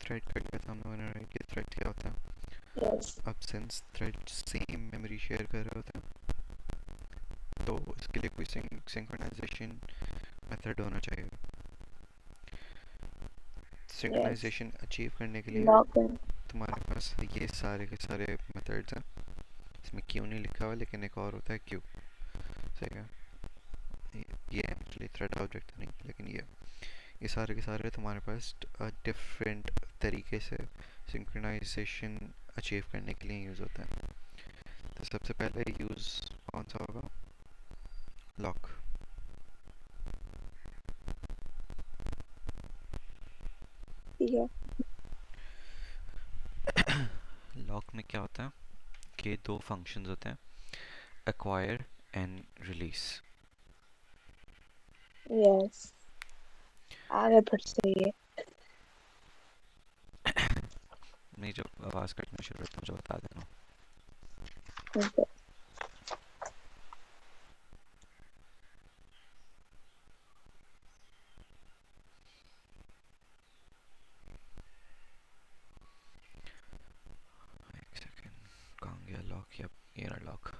Thread कर लिया था हम लोगों ने, राइट? कि थ्रेड क्या होता है? यस अब since thread same memory share कर रहे होते हैं, तो इसके लिए कोई सिंक्रोनाइजेशन मेथड होना चाहिए। यस सिंक्रोनाइजेशन अचीव करने के लिए लॉक इन तुम्हारे पास ये सारे के सारे मेथड्स हैं। इसमें क्यों नहीं लिखा हुआ, लेकिन एक और होता है क्यू। सही है? ये एक्चुअली थ्रेड ऑब्जेक्ट तो नहीं, लेकिन ये सारे के सारे तुम्हारे पास डिफरेंट तरीके से सिंक्रोनाइजेशन अचीव करने के लिए यूज़ होते हैं। तो सबसे पहले यूज़ कौन सा होगा? लॉक। ठीक है। लॉक में क्या होता है कि दो फंक्शंस होते हैं, एक्वायर एंड रिलीज। यस आगे फिर से ये मैं जब आवाज़ कटना शुरू हो तो मुझे बता देना। ठीक है। एक सेकेंड, कहाँ गया लॉक? या ये रहा लॉक।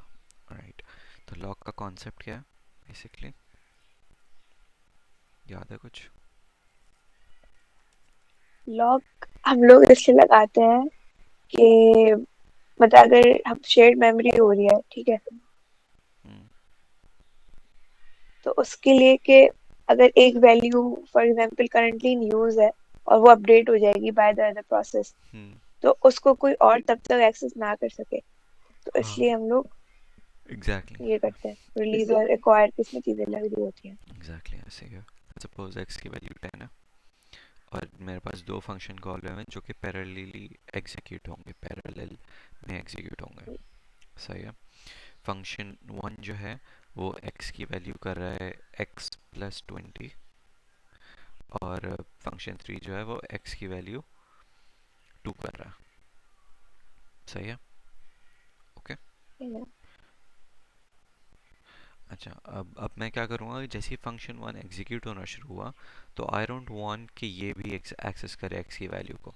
राइट। तो लॉक का कॉन्सेप्ट क्या है बेसिकली, याद है कुछ? लॉक हम लोग इसलिए लगाते हैं कि मतलब अगर हम शेयर्ड मेमोरी हो रही है, ठीक है, हम्म। तो उसके लिए कि अगर एक value for example currently in use है और वो अपडेट हो जाएगी बाय द अदर प्रोसेस, हम्म। तो उसको कोई और तब तक एक्सेस ना कर सके, तो हाँ, इसलिए हम लोग एग्जैक्टली ये करते हैं, रिलीज और एक्वायर किसमें चीजें लग रही होती हैं। एग्जैक्टली ऐसे ही है। सपोज एक्स की वैल्यू 10 है और मेरे पास दो फंक्शन कॉल हुए हैं जो कि पैरेलली एग्जीक्यूट होंगे, पैरेलल में एग्जीक्यूट होंगे। सही है? फंक्शन वन जो है वो एक्स की वैल्यू कर रहा है x+20, और फंक्शन थ्री जो है वो एक्स की वैल्यू 2 कर रहा है। सही है? ओके। है ना? अच्छा, अब मैं क्या करूँगा कि जैसे ही फंक्शन वन एग्जीक्यूट होना शुरू हुआ, तो आई डोंट वांट कि ये भी एक्सेस करे एक्स की वैल्यू को।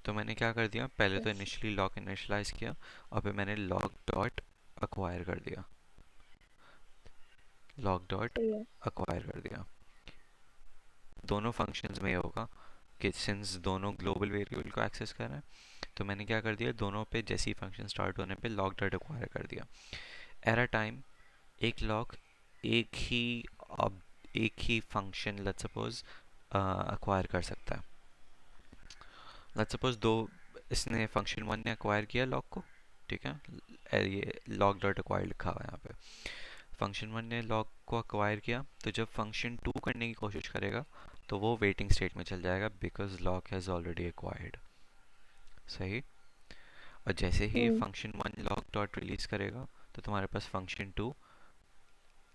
तो मैंने क्या कर दिया, पहले तो Yes. इनिशियली लॉक इनिशलाइज किया, और फिर मैंने लॉक डॉट अक्वायर कर दिया, लॉक डॉट सही है। अक्वायर कर दिया। दोनों फंक्शंस में ये होगा कि सिंस दोनों ग्लोबल वेरिएबल को एक्सेस कर रहे हैं, तो मैंने क्या कर दिया, दोनों पे जैसे ही फंक्शन स्टार्ट होने पे लॉक डॉट अक्वायर कर दिया। एट अ टाइम एक लॉक एक ही अब एक ही फंक्शन लेट्स सपोज अक्वायर कर सकता है। लेट्स सपोज दो, इसने फंक्शन वन ने अक्वायर किया लॉक को, ठीक है? ये लॉक डॉट अक्वायर लिखा हुआ है यहाँ पे। फंक्शन वन ने लॉक को अक्वायर किया, तो जब फंक्शन टू करने की कोशिश करेगा तो वो वेटिंग स्टेट में चल जाएगा because lock has already acquired. सही? और जैसे ही हम्म। Function one lock dot release करेगा, तो तुम्हारे पास फंक्शन टू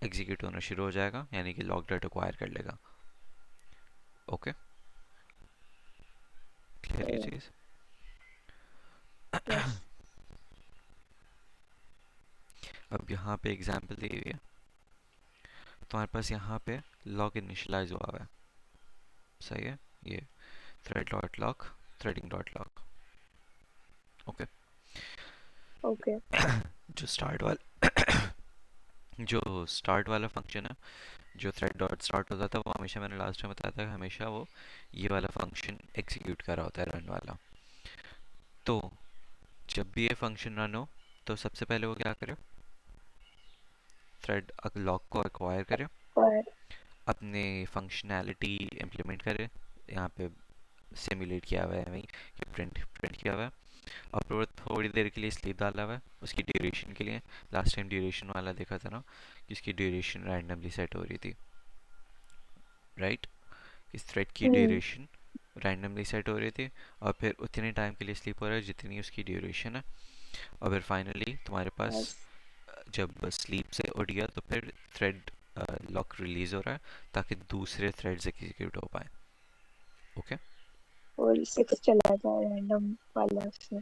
एग्जीक्यूट होना शुरू हो जाएगा, यानी कि लॉक डॉट एक्वायर कर लेगा। ओके, क्लियर ये सही है। चीज़? यस। अब यहाँ पे एग्जांपल दी हुई है, तुम्हारे पास यहाँ पे लॉक इनिशियलाइज हुआ हुआ है। सही है? ये thread dot lock, threading dot lock. Okay. Okay. जो स्टार्ट वाला जो स्टार्ट वाला फंक्शन है, जो थ्रेड डॉट स्टार्ट होता था, वो हमेशा, मैंने लास्ट में बताया था कि हमेशा वो ये वाला फंक्शन एग्जीक्यूट कर रहा होता है, रन वाला। तो जब भी ये फंक्शन रन हो, तो सबसे पहले वो क्या करे, थ्रेड लॉक को एक्वायर करे, और अपने फंक्शनैलिटी इम्प्लीमेंट करे। यहाँ पे सिमुलेट किया हुआ है वही, कि प्रिंट प्रिंट किया हुआ है। और फिर वो थोड़ी देर के लिए स्लीप डाला हुआ है उसकी ड्यूरेशन के लिए। लास्ट टाइम ड्यूरेशन वाला देखा था ना, कि इसकी ड्यूरेशन रैंडमली सेट हो रही थी, राइट? इस थ्रेड की हम्म। ड्यूरेशन रैंडमली सेट हो रही थी, और फिर उतने टाइम के लिए स्लीप हो रहा है जितनी उसकी ड्यूरेशन है। और फिर फाइनली तुम्हारे पास यस। जब स्लीप से उठ गया, तो फिर थ्रेड लॉक रिलीज हो रहा है ताकि दूसरे थ्रेड्स एग्जीक्यूट हो पाए। ओके। और सिक्स चला जाए रैंडम वाला उसमें।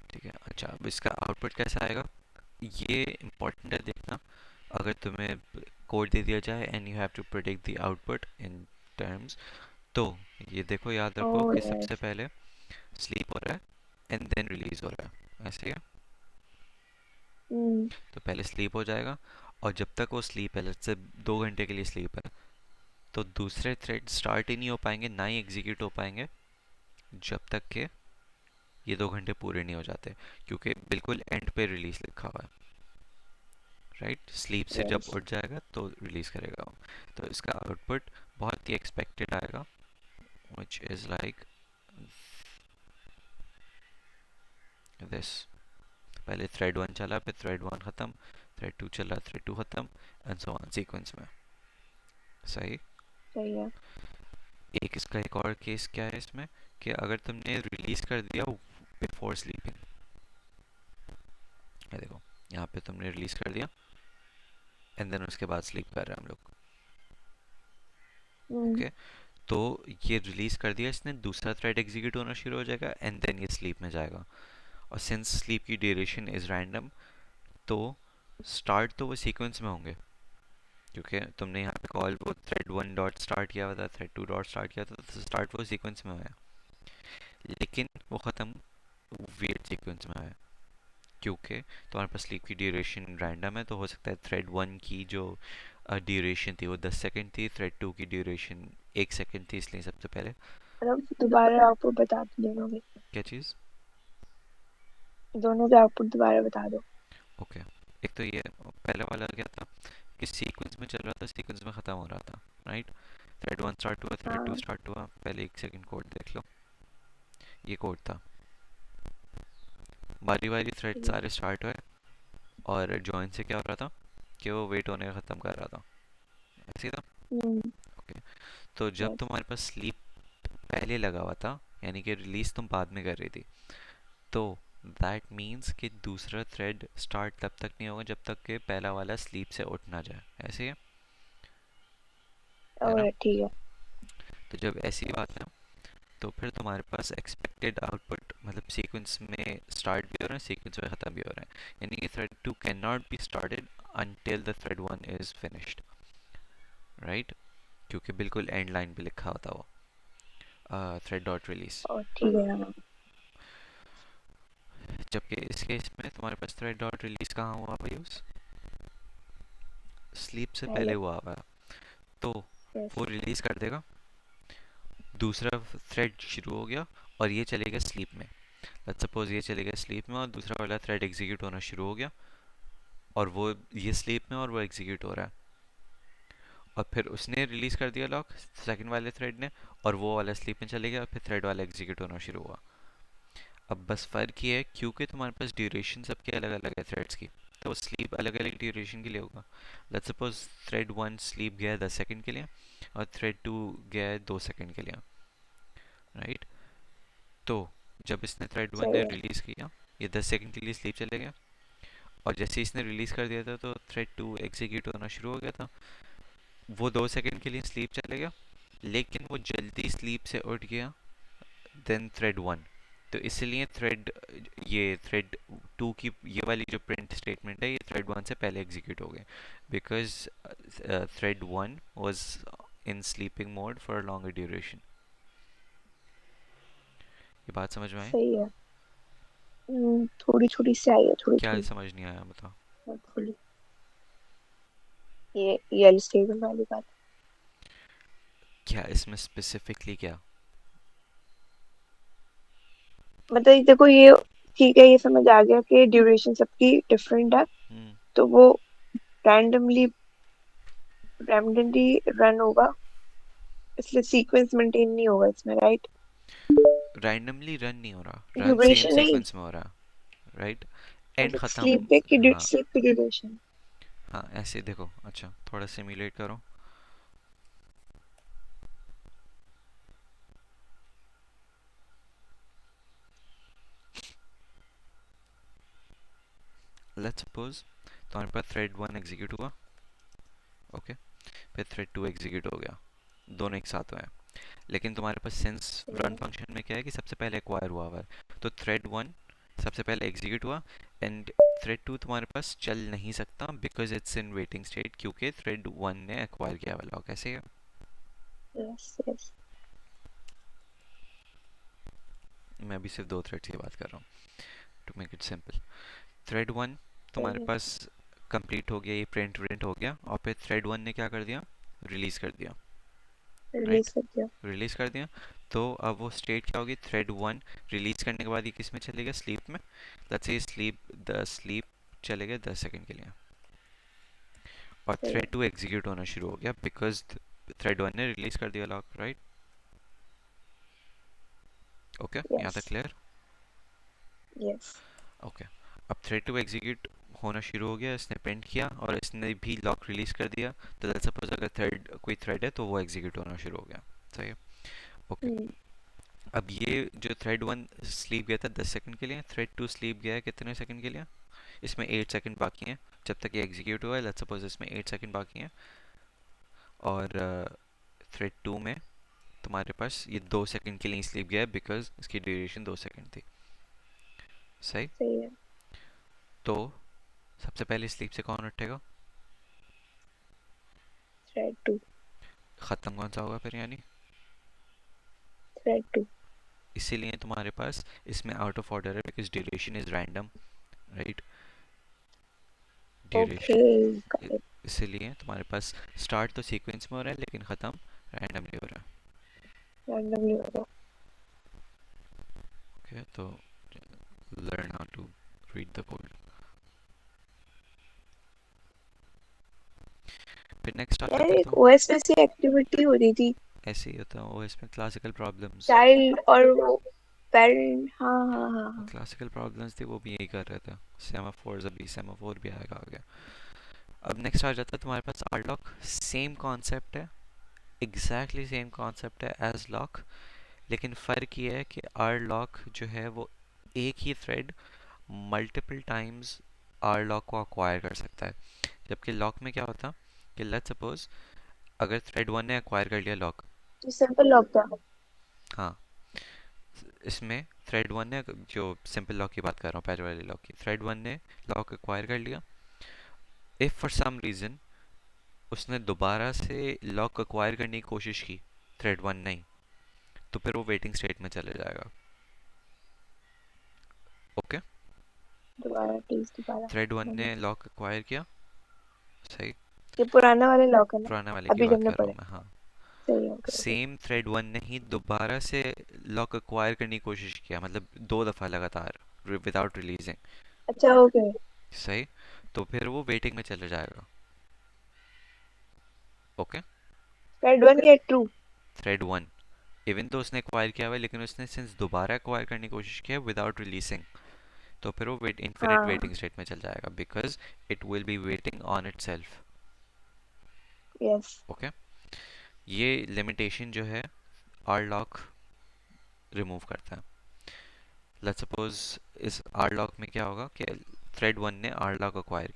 ठीक है। अच्छा, अब इसका आउटपुट कैसा आएगा, ये इम्पोर्टेंट है देखना। अगर तुम्हें कोड दे दिया जाए and you have to predict the output in terms, तो ये देखो, याद रखो ओह कि सबसे यस। पहले स्लीप हो रहा है एंड देन रिलीज हो रहा है, ऐसे है। हम्म। तो पहले स्लीप हो जाएगा, और जब तक वो स्लीप है, लेट्स से 2 घंटे के लिए स्लीप है, तो दूसरे थ्रेड स्टार्ट ही नहीं हो पाएंगे, ना ही एग्जीक्यूट हो पाएंगे, जब तक के ये 2 घंटे पूरे नहीं हो जाते, क्योंकि बिल्कुल एंड पे रिलीज लिखा हुआ है, राइट। स्लीप से जब यस। उठ जाएगा तो रिलीज करेगा वो। तो इसका आउटपुट बहुत ही एक्सपेक्टेड आएगा, which is like this। पहले थ्रेड 1 चला, फिर थ्रेड 1 खत्म, थ्रेड 2 चला, थ्रेड 2 खत्म, एंड सो ऑन सीक्वेंस में। सही। सही है। एक इसका एक और केस क्या है इसमें, कि अगर तुमने रिलीज कर दिया बिफोर स्लीपिंग, ये देखो, यहाँ पे तुमने रिलीज कर दिया एंड देन उसके बाद स्लीप कर रहे हैं हम लोग, हम्म। ओके। तो ये रिलीज कर दिया इसने, दूसरा थ्रेड एग्जीक्यूट होना शुरू हो जाएगा एंड देन ये स्लीप में जाएगा। और सिंस स्लीप की ड्यूरेशन इज रैंडम, तो स्टार्ट तो वो सीक्वेंस में होंगे, क्योंकि तुमने यहाँ पे कॉल वो थ्रेड 1 डॉट स्टार्ट किया हुआ था, थ्रेड 2 डॉट स्टार्ट किया था, तो स्टार्ट वो सीक्वेंस में है, लेकिन वो ख़त्म वेट सीक्वेंस में है, क्योंकि तुम्हारे पास स्लीप की ड्यूरेशन रैंडम है। तो हो सकता है थ्रेड 1 की जो ड्यूरेशन थी वो 10 सेकेंड थी, थ्रेड 2 की ड्यूरेशन 1 सेकेंड थी, इसलिए सबसे पहले। मतलब दोबारा आपको बता दो दोनों के। क्या चीज़? दोनों के आउटपुट दोबारा बता दो। ओके। एक तो ये पहले वाला क्या था, कि सीक्वेंस में चल रहा था, सीक्वेंस में ख़त्म हो रहा था, राइट। थ्रेड 1 स्टार्ट हुआ, थ्रेड 2 हाँ। स्टार्ट हुआ, पहले 1 सेकेंड कोड देख लो, ये कोड था। बारी बारी थ्रेड ठीक है। सारे स्टार्ट हुए, और जॉइन से क्या हो रहा था कि वो वेट होने का ख़त्म कर रहा था, ऐसे ही था। हम्म। ओके। तो जब यस। तुम्हारे पास स्लीप पहले लगा हुआ था, यानी कि रिलीज तुम बाद में कर रही थी, तो दैट मीन्स कि दूसरा थ्रेड स्टार्ट तब तक नहीं होगा जब तक कि पहला वाला स्लीप से उठ ना जाए, ऐसे ही है ना। और ठीक है। तो जब ऐसी बात है, तो फिर तुम्हारे पास एक्सपेक्टेड आउटपुट, मतलब सीक्वेंस में स्टार्ट भी हो रहा है, सीक्वेंस में ख़त्म भी हो रहा है, यानी कि thread 2 can not be started until the thread 1 is finished, right. क्योंकि बिल्कुल एंड लाइन पे लिखा होता वो थ्रेड डॉट रिलीज। और ठीक है। हाँ। जबकि इस केस में तुम्हारे पास थ्रेड डॉट रिलीज कहाँ हुआ हुआ यूज़, स्लीप से पहले पहले। हुआ हुआ है। तो यस। वो रिलीज कर देगा, दूसरा थ्रेड शुरू हो गया, और ये चलेगा स्लीप में। लेट्स सपोज ये चलेगा स्लीप में, और दूसरा वाला थ्रेड एग्जीक्यूट होना शुरू हो गया, और वो ये स्लीप में और वो एग्जीक्यूट हो रहा है, और फिर उसने रिलीज कर दिया लॉक सेकंड वाले थ्रेड ने, और वो वाला स्लीप में चले गया, फिर थ्रेड वाला एग्जीक्यूट होना शुरू हुआ। अब बस फर्क ये है, क्योंकि तुम्हारे पास ड्यूरेशन सबके अलग अलग है थ्रेड्स की, तो स्लीप अलग अलग ड्यूरेशन के लिए होगा। लेट्स सपोज थ्रेड 1 स्लीप गया है 10 सेकंड के लिए, और थ्रेड 2 गया है 2 सेकंड के लिए, राइट। तो जब इसने थ्रेड 1 सही ने है। रिलीज किया, ये 10 सेकंड के लिए स्लीप चले गया, और जैसे इसने रिलीज कर दिया था, तो थ्रेड 2 एग्जीक्यूट होना शुरू हो गया था, वो 2 सेकंड के लिए स्लीप चले गया, लेकिन वो जल्दी स्लीप से उठ गया देन थ्रेड 1। तो इसलिए थ्रेड 2 की ये वाली जो प्रिंट स्टेटमेंट है, ये थ्रेड 1 से पहले एग्जीक्यूट हो गए, because thread 1 was in sleeping mode for a longer duration. ये बात समझ में आई? सही है। थोड़ी थोड़ी सी आई है, थोड़ी क्या थोड़ी। समझ नहीं आया बताओ? Not fully. ये एल स्टेटमेंट वाली बात। क्या इसमें स्पेसिफिकली क्या? मतलब देखो ये ठीक है, ये समझ आ गया कि ड्यूरेशन सबकी डिफरेंट है। हम्म। तो वो रैंडमली रैंडमली रन होगा, इसलिए सीक्वेंस मेंटेन नहीं होगा इसमें, राइट। रैंडमली रन नहीं हो रहा, रन सेम ड्यूरेशन नहीं, सीक्वेंस में हो रहा, राइट। एंड मतलब स्लीप ख़त्म। पे की हाँ। स्लीप की ड्यूरेशन। हाँ ऐसे देखो, अच्छा थोड़ा सिमुलेट करो। लेट्स सपोज तुम्हारे पास थ्रेड 1 एग्जीक्यूट हुआ, ओके, फिर थ्रेड 2 एग्जीक्यूट हो गया, दोनों एक साथ हुए हैं, लेकिन तुम्हारे पास सेंस रन फंक्शन में क्या है कि सबसे पहले एक्वायर हुआ हुआ है, तो थ्रेड 1 सबसे पहले एग्जीक्यूट हुआ, एंड थ्रेड 2 तुम्हारे पास चल नहीं सकता because it's in waiting state, क्योंकि थ्रेड 1 ने एक्वायर किया हुआ लॉक, ऐसे ही है। Yes yes. मैं अभी सिर्फ 2 थ्रेड्स की बात कर रहा हूँ to make it simple. Thread one तुम्हारे सही है। पास कंप्लीट हो गया, ये प्रिंट प्रिंट हो गया, और फिर थ्रेड वन ने क्या कर दिया, रिलीज कर दिया। राइट, रिलीज कर दिया। रिलीज कर दिया। तो अब वो स्टेट क्या होगी, थ्रेड वन रिलीज करने के बाद ये किस में चलेगा, स्लीप में। Let's say sleep, the sleep चले गए 10 सेकंड के लिए, और सही थ्रेड है। टू एग्जीक्यूट होना शुरू हो गया बिकॉज थ्रेड वन ने रिलीज कर दिया लॉक। राइट, ओके, यहाँ यस। तक क्लियर। यस। ओके, अब थ्रेड टू एग्जीक्यूट होना शुरू हो गया, इसने प्रिंट किया और इसने भी लॉक रिलीज कर दिया। तो लेट्स सपोज अगर थ्रेड कोई थ्रेड है तो वो एग्जीक्यूट होना शुरू हो गया। सही है, ओके। हम्म। अब ये जो थ्रेड वन स्लीप गया था 10 सेकंड के लिए, थ्रेड टू स्लीप गया है कितने सेकंड के लिए, इसमें 8 सेकंड बाकी हैं जब तक ये एग्जीक्यूट हुआ है। लेट्स सपोज इसमें 8 सेकंड बाकी हैं, और थ्रेड टू में तुम्हारे पास ये 2 सेकंड के लिए स्लीप गया है बिकॉज इसकी ड्यूरेशन 2 सेकंड थी। सही, सही है। तो सबसे पहले स्लीप से कौन उठेगा, थ्रेड टू। ख़त्म कौन सा होगा फिर, यानी थ्रेड टू। इसीलिए तुम्हारे पास इसमें आउट ऑफ ऑर्डर है because duration is random. Right, okay. Duration, got it. इसीलिए तुम्हारे पास स्टार्ट तो सीक्वेंस में हो रहा है लेकिन ख़त्म रैंडमली हो रहा है। रैंडमली हो गया। ओके, तो learn how to read the code. फिर नेक्स्ट स्टार्ट यार करता एक हूँ। ओएस में से एक्टिविटी हो रही थी। ऐसे ही होता है ओएस में, क्लासिकल प्रॉब्लम्स। चाइल्ड और वो पेरेंट। हाँ हाँ हाँ हाँ। क्लासिकल प्रॉब्लम्स थी, वो भी यही कर रहे थे। सेमाफोर्स, अभी सेमाफोर भी आएगा आगे। अब नेक्स्ट आ जाता है तुम्हारे पास आर लॉक। सेम कॉन्सेप्ट है, एग्जैक्टली सेम कॉन्सेप्ट है एज लॉक, लेकिन फ़र्क ये है कि आर लॉक जो है वो एक ही thread multiple times R lock को अक्वायर कर सकता है। जबकि लॉक में क्या होता, कि लेट्स सपोज अगर थ्रेड वन ने अक्वायर कर लिया लॉक, तो सिंपल लॉक था। हाँ, इसमें थ्रेड वन ने, जो सिंपल लॉक की बात कर रहा हूँ, पहले वाले लॉक की, थ्रेड वन ने लॉक एक्वायर कर लिया। इफ़ फॉर सम रीज़न उसने दोबारा से लॉक एक्वायर करने की कोशिश की, थ्रेड वन नहीं, तो फिर वो वेटिंग स्टेट में चले जाएगा। ओके, दोबारा प्लीज दोबारा। थ्रेड वन मैंने। ने लॉक एक्वायर किया, सही, ये पुराना वाला लॉक है ना। पुराने वाले की अभी जब बात हमने कर रहा पढ़े। हूँ मैं, हाँ। सही है। Okay okay. Same thread one ने ही दोबारा से लॉक एक्वायर करने की कोशिश किया, मतलब 2 दफ़ा लगातार विदाउट रिलीजिंग। अच्छा ओके। सही, तो फिर वो वेटिंग में चले जाएगा। ओके, थ्रेड वन या ट्रू। थ्रेड वन, इवन तो उसने एक्वायर किया हुआ है लेकिन उसने सिंस दोबारा एक्वायर करने की कोशिश किया विदाउट रिलीजिंग, तो फिर वो इन्फिनिट हाँ। वेटिंग स्टेट में चल जाएगा because it will be waiting on it self. Yes. Okay, ये लिमिटेशन जो है आर लॉक रिमूव करता है। लेट्स सपोज इस आर लॉक में क्या होगा कि थ्रेड वन ने आर लॉक एक्वायर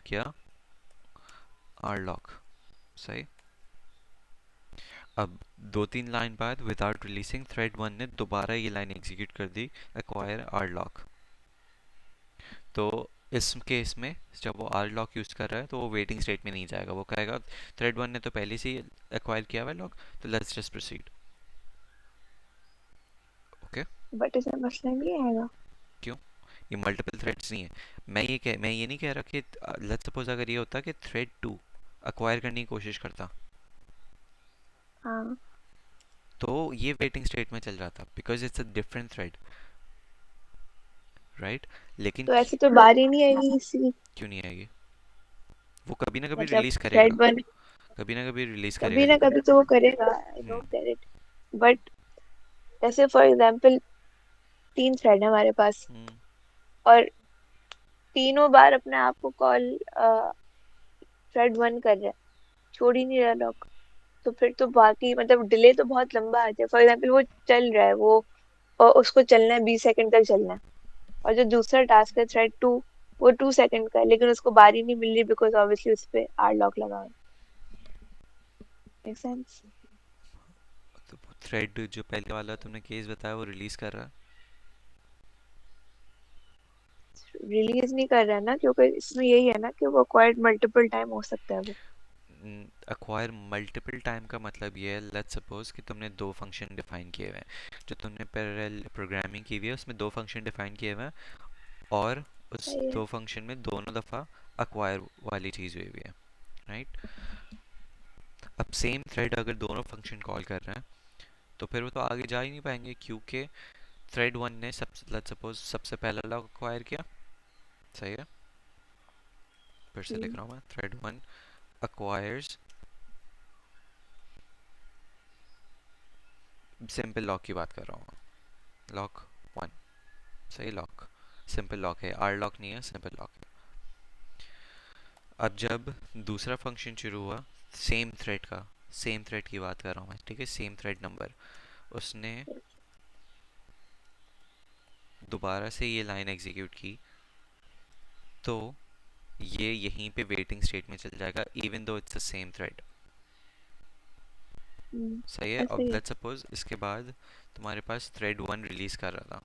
किया आर लॉक, सही। अब 2-3 लाइन बाद विदाउट रिलीजिंग थ्रेड वन ने दोबारा ये लाइन एग्जीक्यूट कर दी, एक्वायर आर लॉक। तो इस केस में जब वो आर लॉक यूज़ कर रहा है तो वो वेटिंग स्टेट में नहीं जाएगा, वो कहेगा थ्रेड वन ने तो पहले से ही एक्वायर किया हुआ है लॉक, तो let's just proceed. Okay, but इसमें मसला नहीं आएगा। क्यों, ये मल्टीपल थ्रेड्स नहीं है। मैं ये नहीं कह रहा कि लेट्स सपोज अगर ये होता कि थ्रेड टू अक्वायर करने की कोशिश करता, हाँ। तो ये वेटिंग स्टेट में चल जाता because it's a different thread. Right, लेकिन तो ऐसे तो बार ही नहीं आएगी इसकी। क्यों नहीं आएगी, वो कभी ना कभी मतलब रिलीज करेगा, थ्रेड वन कभी ना कभी रिलीज करेगा कभी ना कभी तो वो करेगा। आई हम्म, डोंट गेट इट। बट जैसे फॉर एग्जांपल 3 थ्रेड है हमारे पास। हम्म, और तीनों बार अपने आप को कॉल थ्रेड वन कर रहा है। छोड़ ही नहीं रहा लॉक। तो फिर तो बाकी मतलब डिले तो बहुत लंबा आ जाए। फॉर एग्जांपल वो चल रहा है वो, और उसको चलना है 20 सेकंड तक चलना है। और जो दूसरा टास्क है थ्रेड टू, वो 2 सेकंड का है लेकिन उसको बारी नहीं मिल रही बिकॉज ऑब्वियसली उस पे आर लॉक लगा हुआ है। Make sense. तो थ्रेड जो पहले वाला तुमने केस बताया वो रिलीज कर रहा है। रिलीज नहीं कर रहा है ना, क्योंकि इसमें यही है ना कि वो क्वाइट मल्टीपल टाइम हो सकता है वो। एक्वायर मल्टीपल टाइम का मतलब ये है, लेट्स सपोज कि तुमने दो फंक्शन डिफाइन किए हुए हैं, जो तुमने पैरेलल प्रोग्रामिंग की हुई है उसमें दो फंक्शन डिफाइन किए हुए हैं, और उस सही है। दो फंक्शन में दोनों दफ़ा एक्वायर वाली चीज़ हुई हुई है, राइट। अब सेम थ्रेड अगर दोनों फंक्शन कॉल कर रहे हैं तो फिर वो तो आगे जा ही नहीं पाएंगे, क्योंकि थ्रेड वन ने सब लेट्स सपोज सबसे पहला लॉक एक्वायर किया, सही है। फिर से लिख हम्म, रहा हूँ मैं, thread one acquires, simple lock की बात कर रहा हूँ, लॉक वन, सही, लॉक सिंपल लॉक है, आर लॉक नहीं है, सिंपल लॉक है। अब जब दूसरा फंक्शन शुरू हुआ सेम थ्रेड का, सेम थ्रेड की बात कर रहा हूँ मैं, ठीक है, सेम थ्रेड नंबर, उसने दोबारा से ये लाइन एग्जीक्यूट की, तो ये यहीं पे वेटिंग स्टेट में चल जाएगा even though it's the same thread, सही है। ऐसे अब ही है। लेट्स सपोज इसके बाद तुम्हारे पास थ्रेड वन रिलीज कर रहा था,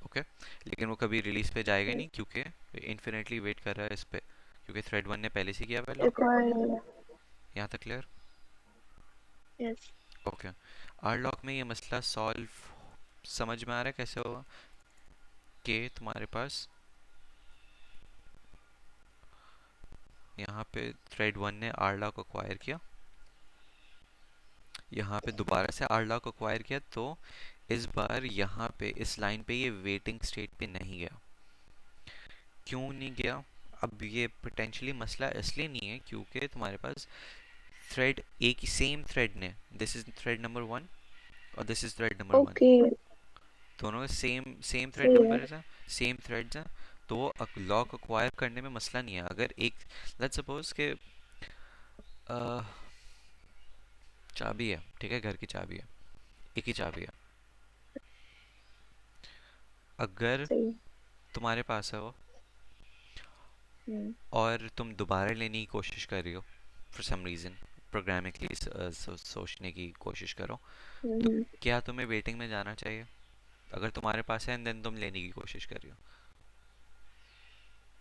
ओके, लेकिन वो कभी रिलीज पे जाएगा हम्म, नहीं क्योंकि इन्फिनेटली वेट कर रहा है इस पे, क्योंकि थ्रेड वन ने पहले से किया हुआ है लॉक। एक और। यहाँ तक clear? Yes. Okay. R lock में ये मसला सॉल्व समझ में आ रहा है कैसे होगा, कि तुम्हारे पास यहाँ पे थ्रेड वन ने आर लॉक एक्वायर किया, यहाँ पे दोबारा से आर लॉक एक्वायर किया, तो इस बार यहाँ पे इस लाइन पे ये वेटिंग स्टेट पे नहीं गया। क्यों नहीं गया? अब ये पोटेंशियली मसला इसलिए नहीं है क्योंकि तुम्हारे पास थ्रेड, एक ही सेम थ्रेड ने, this is thread number one और this is thread number one, okay. दोनों सेम सेम थ्रेड सही है। नंबर है, सेम थ्रेड्स हैं, तो लॉक एक्वायर करने में मसला नहीं है। अगर एक लेट्स सपोज के चाबी है, ठीक है, घर की चाबी है, एक ही चाबी है, अगर सही है। तुम्हारे पास है वो हम्म और तुम दोबारा लेने की कोशिश कर रही हो फॉर सम रीज़न, प्रोग्रामिकली सोचने की कोशिश करो, तो हम्म, क्या तुम्हें वेटिंग में जाना चाहिए? अगर तुम्हारे पास है एंड देन तुम लेने की कोशिश कर रही हो,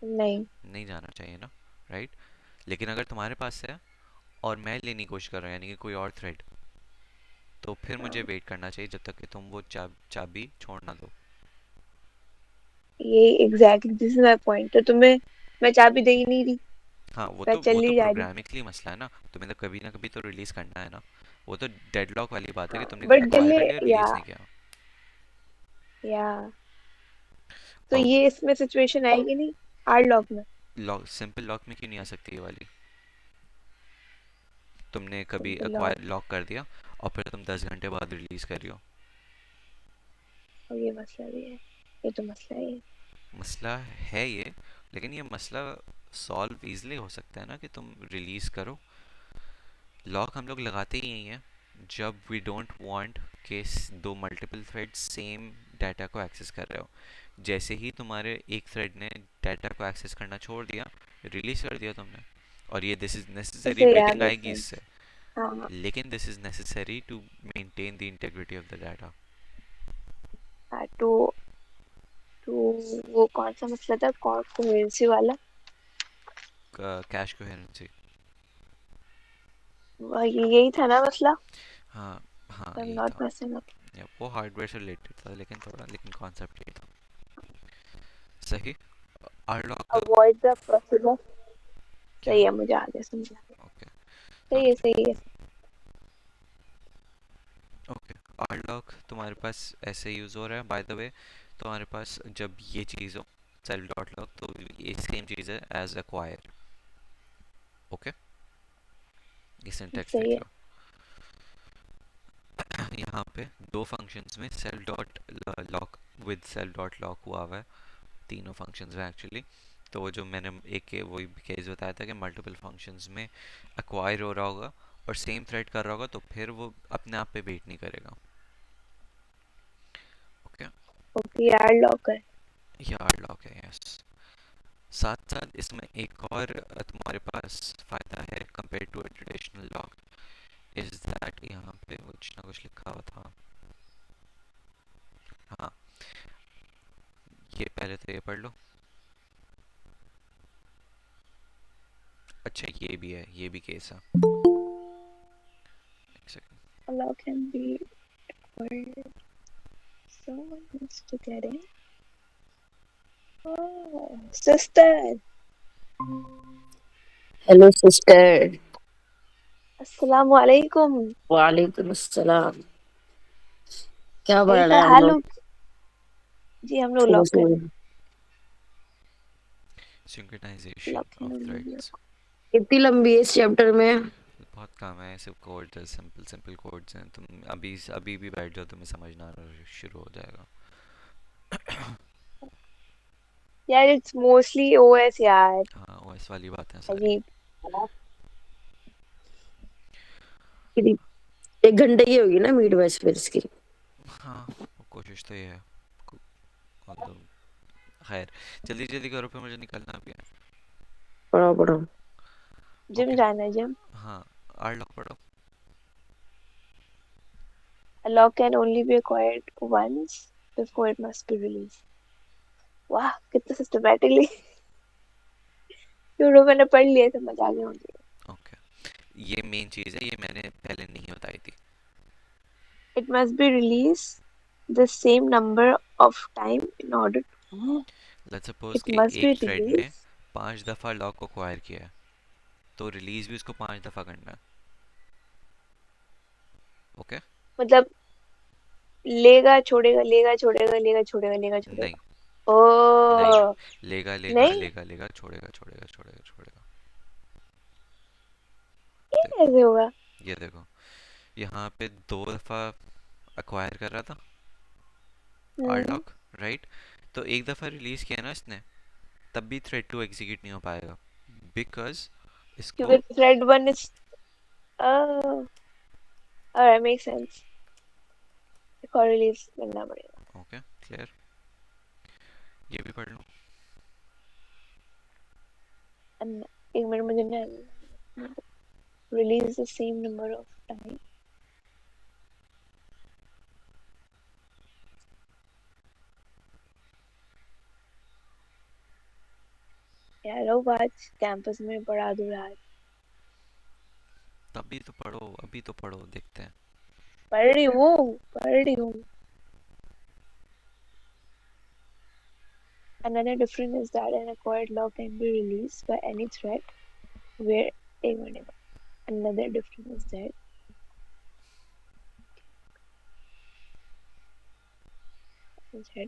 नहीं। नहीं जाना चाहिए ना, राइट। लेकिन अगर तुम्हारे पास है और मैं लेने की कोशिश कर रहा हूँ, यानी कि कोई और थ्रेड, तो फिर मुझे हाँ, वेट करना चाहिए जब तक कि तुम वो चाबी छोड़ ना दो। ये exactly this is my point. तो तुम्हें मैं चाबी दे ही नहीं रही, हाँ, मैं वो चल तो ही जा रही। प्रोग्रामिकली मसला है ना, तुम्हें तो कभी ना कभी तो रिलीज करना है ना, वो तो डेडलॉक वाली बात है हाँ कि तुमने बट एक्वायर डिले। कर लिया, या रिलीज नहीं किया। या तो और ये इसमें सिचुएशन आएगी नहीं हार्ड लॉक में। लॉक, सिंपल लॉक में क्यों नहीं आ सकती ये वाली? तुमने कभी सिंपल लॉक। एक्वायर लॉक कर दिया और फिर तुम 10 घंटे बाद रिलीज कर रही हो, और ये मसला भी है, ये तो मसला ही है। मसला है ये, लेकिन ये मसला सॉल्व इजली हो सकता है ना, कि तुम रिलीज करो। लॉक हम लोग लगाते ही यही हैं जब वी डोंट वांट कि दो मल्टीपल थ्रेड सेम डाटा को एक्सेस कर रहे हो। जैसे ही तुम्हारे एक थ्रेड ने डाटा को एक्सेस करना छोड़ दिया, रिलीज कर दिया तुमने, और ये दिस इज नेसेसरी, ऐसे यार वेटिंग मेक आएगी सेंस। इससे, हाँ। लेकिन this is necessary to maintain the integrity of the data. To to वो कौन सा मसला था, कोहेरेंसी वाला? Cache coherency. यही था ना मसला। हाँ, हाँ आई एम यही नॉट था। Messing up. या वो हार्डवेयर से रिलेटेड था, लेकिन थोड़ा, लेकिन कॉन्सेप्ट यही था, सही। आरलॉक अवॉइड द प्रोसीजर। क्या? सही है, मुझे आ गया समझ आ गया। ओके, सही है सही है। ओके। आरलॉक तुम्हारे पास ऐसे यूज़ हो रहा है, बाय द वे, तुम्हारे पास जब ये चीज़ हो सेल्फ डॉट लॉक, तो ये सेम चीज़ है एज एक्वायर, ओके, ये सिंटैक्स सही देख है। लो। यहाँ पे दो फंक्शंस में self dot lock with self dot lock हुआ हुआ है, तीनों फंक्शंस में एक्चुअली। तो वो जो मैंने एक के वही केस बताया था कि मल्टीपल फंक्शंस में एक्वायर हो रहा होगा और सेम थ्रेड कर रहा होगा, तो फिर वो अपने आप पे वेट नहीं करेगा, ओके। ओके यार लॉक है। ये हार्ड लॉक है, यस। साथ साथ इसमें एक और तुम्हारे पास फ़ायदा है compare to a traditional lock, is that यहाँ पे कुछ ना कुछ लिखा हुआ था, हाँ, ये पहले तो ये पढ़ लो। अच्छा ये भी है, ये भी केस है। एक second. A law can be acquired. Someone needs to get in. Oh, sister. Hello sister. अस्सलाम वालेकुम। वालेकुम अस्सलाम। क्या पढ़ रहे कैसा हैं हम हाल लोग? हो? जी हम लोग शुरू लॉक से कर रहे हैं। Synchronization lock can of only be threads. कितनी लंबी है इस चैप्टर में? बहुत काम है, सिर्फ कोड, सिंपल सिंपल कोड्स हैं। तुम अभी अभी भी बैठ जाओ, तुम्हें समझना शुरू हो जाएगा। यार इट्स मोस्टली ओएस यार। हाँ, ओएस वाली बातें सारी। अजीब। एक घंटे की होगी ना मीट बैच फिर इसकी? हाँ, कोशिश तो ये है। although, खैर, जल्दी जल्दी करो, फिर मुझे निकलना भी है। पढ़ो पढ़ो। Gym okay. जाना है जिम। हाँ, आर लॉक पढ़ो। A law can only be acquired once before it must be released. वाह कितना सिस्टमैटिकली। शुरू मैंने पढ़ लिया तो मजा आ गया मुझे। ओके, ये मेन चीज़ है, ये मैंने पहले नहीं बताई थी। It must be released the same number of time in order to... let's suppose It कि must एक be थ्रेड ने released. 5 दफ़ा लॉक को एक्वायर किया है, तो रिलीज भी उसको 5 दफ़ा करना है। ओके। मतलब लेगा छोड़ेगा लेगा छोड़ेगा लेगा नहीं, छोड़ेगा। नहीं, ओ लेगा लेगा नहीं, लेगा लेगा, छोड़ेगा छोड़ेगा छोड़ेगा छोड़ेगा। ये देखो, कैसे होगा? ये देखो, यहाँ पे 2 दफ़ा एक्वायर कर रहा था हम्म। आरलॉक, राइट? तो एक दफ़ा रिलीज किया ना इसने, तब भी थ्रेड 2 एग्जीक्यूट नहीं हो पाएगा, बिकॉज क्योंकि इसको। Thread one is alright make sense. एक और रिलीज करना पड़ेगा। Okay, clear. ये भी पढ़ लो। एक मिनट मुझे ना release the same number of time. यार वो आज कैंपस में पढ़ा दूँ आज। तभी तो पढ़ो, अभी तो पढ़ो, देखते हैं। पढ़ रही हूँ। Another difference is that an acquired law can be released by any threat where एक minute another difference is that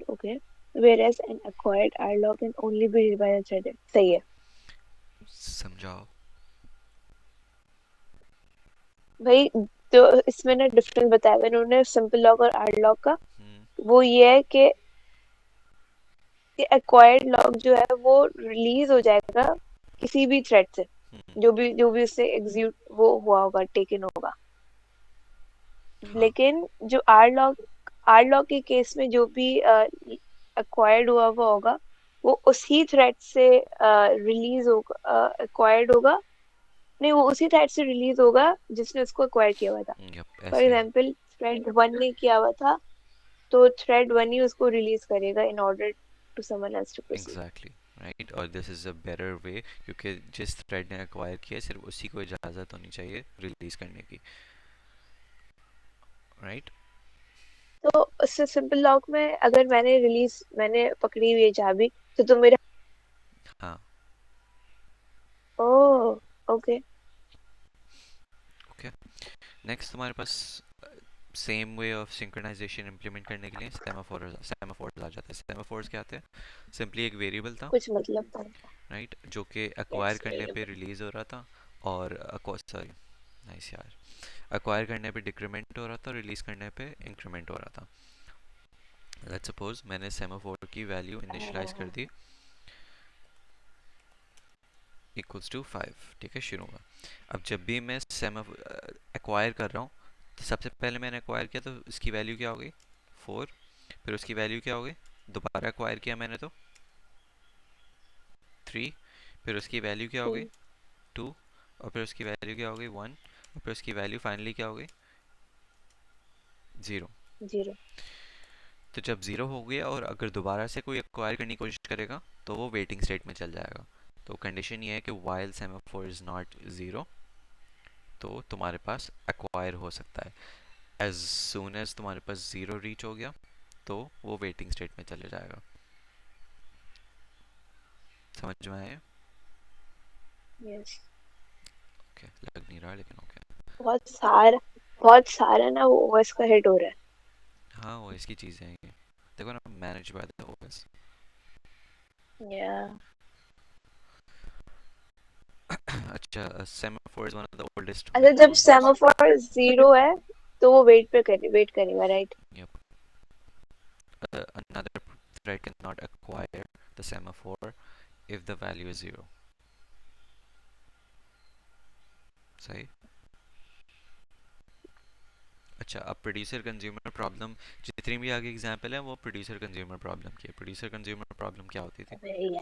okay, whereas an acquired R law can only be read by the thread। सही है समझाओ। भाई। तो इसमें ना difference बताया हुआ है इन्होंने सिंपल लॉक और आर लॉक का। हम्म। वो ये है कि एक्वायर्ड लॉक जो है वो रिलीज हो जाएगा किसी भी थ्रेड से, हम्म। जो भी उससे एग्जीक्यूट वो हुआ होगा, टेकन होगा। हाँ। लेकिन जो आर लॉक के केस में जो भी एक्वायर्ड हुआ होगा वो उसी थ्रेड से रिलीज होगा, एक्वायर्ड होगा। नहीं, वो उसी थ्रेड से रिलीज होगा जिसने उसको एक्वायर किया हुआ था। यप, फॉर ऐसे ही है। एग्जाम्पल थ्रेड वन ने किया हुआ था तो थ्रेड वन ही उसको रिलीज करेगा in order to someone else to proceed. Exactly, right. और this is a better way, क्योंकि जिस थ्रेड ने एक्वायर किया, सिर्फ उसी को इजाज़त होनी चाहिए रिलीज करने की, राइट। तो उससे सिंपल लॉक में अगर मैंने पकड़ी हुई है चाबी तो मेरे... हाँ। Oh okay. ओके, नेक्स्ट तुम्हारे पास same way of synchronization implement करने के लिए सेमाफोर्स आ जाते हैं। सेमाफोर्स क्या आते हैं? सिंपली एक वेरिएबल था, कुछ मतलब था। राइट, जो कि एक्वायर लेट्स करने पे वेरिएबल। रिलीज हो रहा था, और सॉरी, नाइस यार, एक्वायर करने पे डिक्रीमेंट हो रहा था, रिलीज करने पे इंक्रीमेंट हो रहा था। लेट्स सपोज मैंने सेमाफोर की वैल्यू इनिशियलाइज कर दी इक्वल्स टू 5, ठीक है, शुरू में। अब जब भी मैं एक्वायर कर रहा हूँ, तो सबसे पहले मैंने एक्वायर किया तो इसकी वैल्यू क्या हो गई? 4। फिर उसकी वैल्यू क्या हो गई? दोबारा एक्वायर किया मैंने तो 3। फिर उसकी वैल्यू क्या हो गई? 2। और फिर उसकी वैल्यू क्या हो गई? 1। और फिर उसकी वैल्यू फाइनली क्या हो गई? 0। जीरो। तो जब 0 हो गया और अगर दोबारा से कोई एक्वायर करने की कोशिश करेगा, तो वो वेटिंग स्टेट में चल जाएगा। तो कंडीशन ये है कि while semaphore is not zero, तो तुम्हारे पास acquire हो सकता है. as soon as तुम्हारे पास जीरो रीच हो गया तो वो वेटिंग स्टेट में चले जाएगा. समझ में आया? यस. ओके, लग नहीं रहा लेकिन ओके. बहुत सारा ना वो ओएस का हिट हो रहा है. हाँ, वो इसकी चीज़ें हैं ये. देखो ना, मैनेज बाय द ओएस. या अच्छा, semaphore is one of the oldest अच्छा, जब मेकैनिज्म्स. सेमाफोर जीरो है तो वो वेट करेगा, right? Yep. Another thread cannot acquire the semaphore if the value is zero. सही. अच्छा, अब प्रोड्यूसर कंज्यूमर प्रॉब्लम, जितनी भी आगे एग्जांपल है वो प्रोड्यूसर कंज्यूमर प्रॉब्लम की है. प्रोड्यूसर कंज्यूमर प्रॉब्लम क्या होती थी? अबे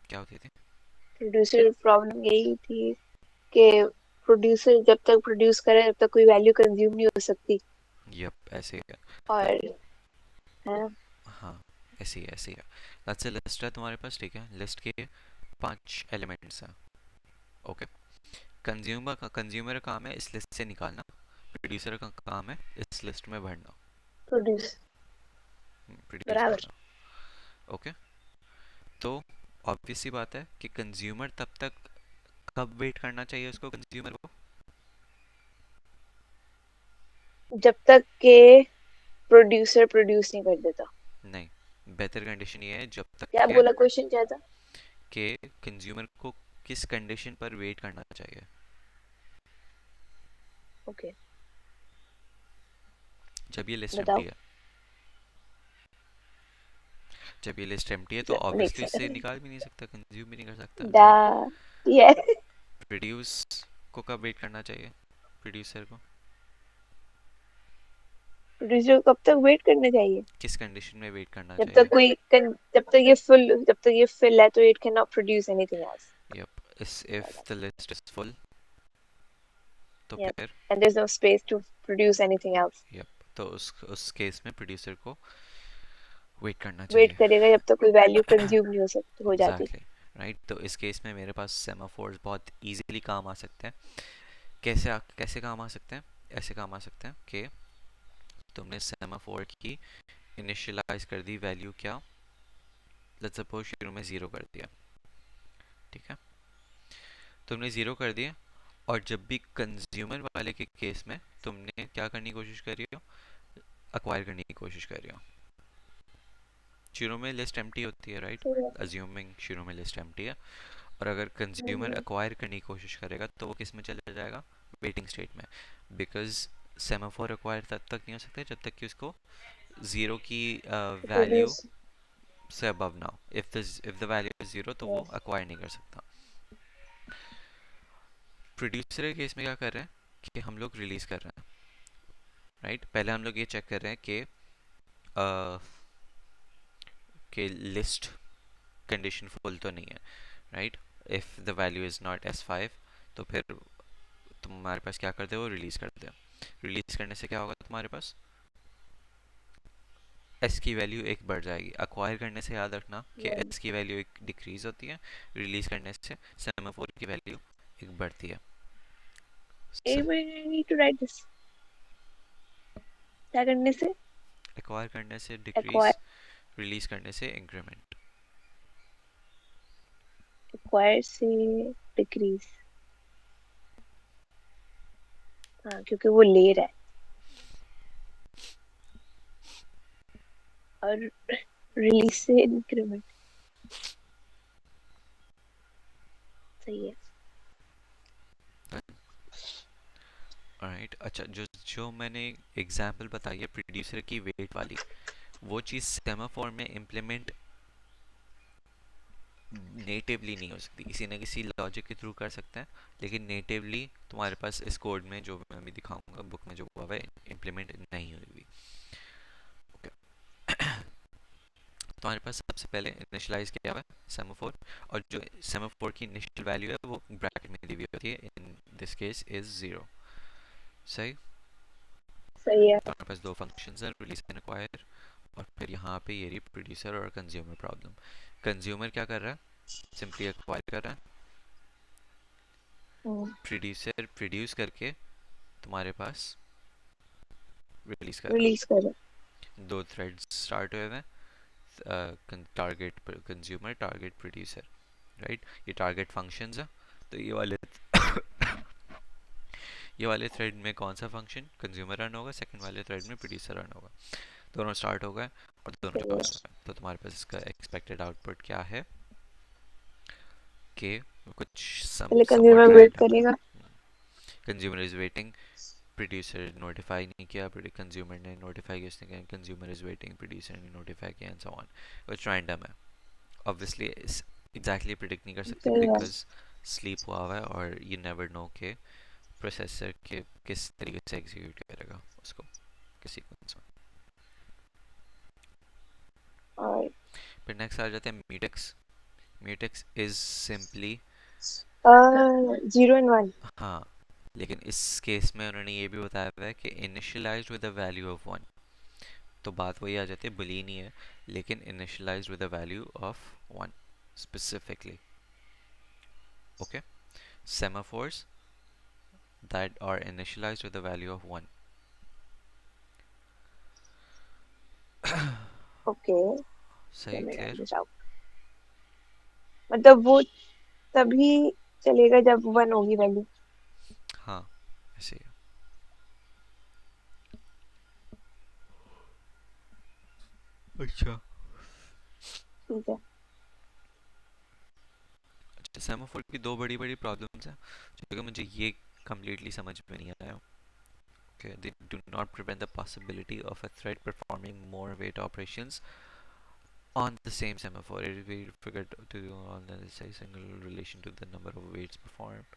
क्या होती थी? प्रोड्यूसर प्रॉब्लम यही थी कि प्रोड्यूसर जब तक प्रोड्यूस करे तब तक कोई वैल्यू कंज्यूम नहीं हो सकती. यप, ऐसे ही है. और है. हाँ, ऐसे ही है. लेट्स से लिस्ट है तुम्हारे पास, ठीक है. लिस्ट के 5 एलिमेंट्स हैं. ओके. कंज्यूमर का काम है इस लिस्ट से निकालना. प्रोड्यूसर का काम है इस लिस्ट में भरना. प्रोड्यूस. प्रोड्यूस बराबर. करना. ओके. तो ऑब्वियस सी बात है कि कंज्यूमर तब तक कब वेट करना चाहिए उसको, कंज्यूमर को? जब तक के प्रोड्यूसर प्रोड्यूस नहीं कर देता. नहीं, बेहतर कंडीशन ये है जब तक क्या के बोला? क्वेश्चन क्या था? कंज्यूमर को किस कंडीशन पर वेट करना चाहिए. ओके. जब ये लिस्ट एम्प्टी बताओ. है. जब ये लिस्ट एम्प्टी है तो मेक ऑब्वियसली इससे सेंस. निकाल भी नहीं सकता, कंज्यूम भी नहीं कर सकता, दा. राइट? ये प्रोड्यूस को कब वेट करना चाहिए, प्रोड्यूसर को? प्रोड्यूसर को कब तक वेट करना चाहिए? किस कंडीशन में वेट करना जब चाहिए? तक जब तक ये फिल है तो it can not produce anything else. Yup. If the list is full तो यप. फिर. And there is no space to produce anything else. Yup. तो उस केस में प्रोड्यूसर को वेट करना वेट चाहिए. करेगा जब तक कोई वैल्यू कंज्यूम नहीं हो जाती. एग्जैक्टली. राइट. तो इस केस में मेरे पास सेमाफोर्स बहुत इजीली काम आ सकते हैं. कैसे काम आ सकते हैं? ऐसे काम आ सकते हैं कि तुमने सेमाफोर की इनिशियलाइज कर दी वैल्यू क्या, लेट्स सपोज शुरू में ज़ीरो कर दिया. ठीक है. तुमने ज़ीरो कर दिया और जब भी कंज्यूमर वाले के केस में तुमने क्या करने की कोशिश कर रही हो, अक्वायर करने की कोशिश कर रही हो. शुरू में लिस्ट एम्प्टी होती है, राइट? अज्यूमिंग शुरू में लिस्ट एम्प्टी है. और अगर कंज्यूमर अक्वायर करने की कोशिश करेगा तो वो किस में चला जाएगा, वेटिंग स्टेट में. बिकॉज सेमाफोर अक्वायर तब तक नहीं हो सकता जब तक कि उसको ज़ीरो की वैल्यू प्रोड्यूस. से अबव ना हो. If the value is zero तो वो यस. अक्वायर नहीं कर सकता. प्रोड्यूसर के केस में क्या कर रहे हैं कि हम लोग रिलीज़ कर रहे हैं, राइट? पहले हम लोग ये चेक कर रहे हैं कि लिस्ट कंडीशन फुल तो नहीं है, right? If the value is not S5 तो फिर तुम्हारे पास क्या करते हो, रिलीज़ करते हो. रिलीज़ करने से क्या होगा तुम्हारे पास, एस की वैल्यू एक बढ़ जाएगी. अक्वायर करने से याद रखना कि एस की वैल्यू एक डिक्रीज होती है. रिलीज़ करने से सेमाफोर की वैल्यू एक बढ़ती है. एक minute, I need to write this. क्या करने से? एक्वायर करने से एक्वायर. डिक्रीज, रिलीज़ करने से इंक्रीमेंट. एक्वायर से डिक्रीज. हाँ, क्योंकि वो ले रहा है. और रिलीज से इंक्रीमेंट. सही है. राइट. अच्छा, जो जो मैंने एग्जांपल बताई है प्रोड्यूसर की वेट वाली, वो चीज़ सेमाफोर में इम्प्लीमेंट नेटिवली नहीं हो सकती. किसी न किसी लॉजिक के थ्रू कर सकते हैं लेकिन नेटिवली तुम्हारे पास इस कोड में, जो मैं अभी दिखाऊंगा बुक में जो हुआ है, इम्प्लीमेंट नहीं हुई हुई. तुम्हारे पास सबसे पहले इनिशियलाइज किया हुआ है सेमाफोर, और जो सेमाफोर की इनिशियल वैल्यू है वो ब्रैकेट में दी हुई होती है. इन दिस केस इज ज़ीरो. सही. सही है. तुम्हारे पास दो फंक्शंस हैं, रिलीज एंड एक्वायर. और फिर यहाँ पे ये रही प्रोड्यूसर और कंज्यूमर प्रॉब्लम। कंज्यूमर क्या कर रहा है, सिंपली एक्वायर कर रहा है, प्रोड्यूसर प्रोड्यूस करके तुम्हारे पास रिलीज कर रहा रिलीज करो। है। दो थ्रेड्स स्टार्ट हुए हैं, target consumer, target producer, right. ये टारगेट फंक्शंस है। तो ये वाले थ्रेड में कौन सा फंक्शन कंज्यूमर रन होगा, सेकंड वाले थ्रेड में प्रोड्यूसर रन होगा। दोनों स्टार्ट हो गए और दोनों सही है। क्लोज हो गए। तो तुम्हारे पास इसका एक्सपेक्टेड आउटपुट क्या है कि कुछ पहले समवॉट कंज्यूमर वेट रैंडम है। करेगा। Consumer is waiting, producer notify नहीं किया, कंज्यूमर ने नोटिफाई किया, उसने कहा कंज्यूमर इज वेटिंग, प्रोड्यूसर ने नोटिफाई किया एंड सो ऑन। कुछ रैंडम है। ऑब्वियसली एग्जैक्टली प्रिडिक्ट नहीं कर सकते सही है। बिकॉज स्लीप हुआ हुआ है और यू नेवर नो के प्रोसेसर के किस तरीके से एग्जीक्यूट करेगा उसको, किस सीक्वेंस में। और फिर नेक्स्ट आ जाते हैं mutex. Mutex is simply 0 and 1। हाँ, लेकिन इस केस में उन्होंने ये भी बताया हुआ है कि initialised with the value of 1। तो बात वही आ जाती है, बुलियन ही है लेकिन initialised with the value of 1 specifically. Okay, semaphores that are initialized with the value of 1. Okay, सही, क्लियर। जाओ। मतलब वो तभी चलेगा जब 1 होगी वैल्यू। हाँ, ऐसे ही है। अच्छा, ठीक है। अच्छा, सेमाफोर की दो बड़ी बड़ी प्रॉब्लम्स हैं जो कि मुझे ये completely समझ में नहीं आया। Okay, they do not prevent the possibility of a thread performing more wait operations on the same semaphore. It will forget to do all the say single relation to the number of waits performed.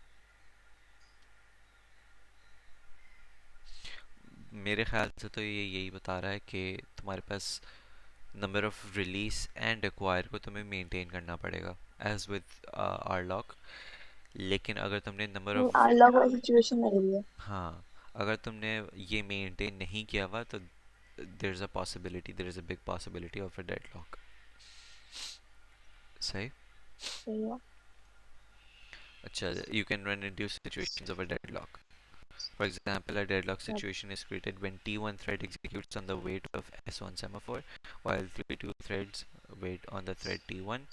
मेरे ख्याल से तो ये यही बता रहा है कि तुम्हारे पास number of release and acquire को तुम्हें मेंटेन करना पड़ेगा एज विद आर लॉक। लेकिन अगर तुमने नंबर ऑफ, अनलॉक वाली सिचुएशन लग रही है। हाँ, अगर तुमने ये मेंटेन नहीं किया हुआ तो there is a possibility, there is a big possibility of a deadlock. सही। सही है। अच्छा, you can run into situations of a deadlock. For example, a deadlock situation is created when T1 thread executes on the wait of S1 semaphore, while T2 threads wait on the thread T1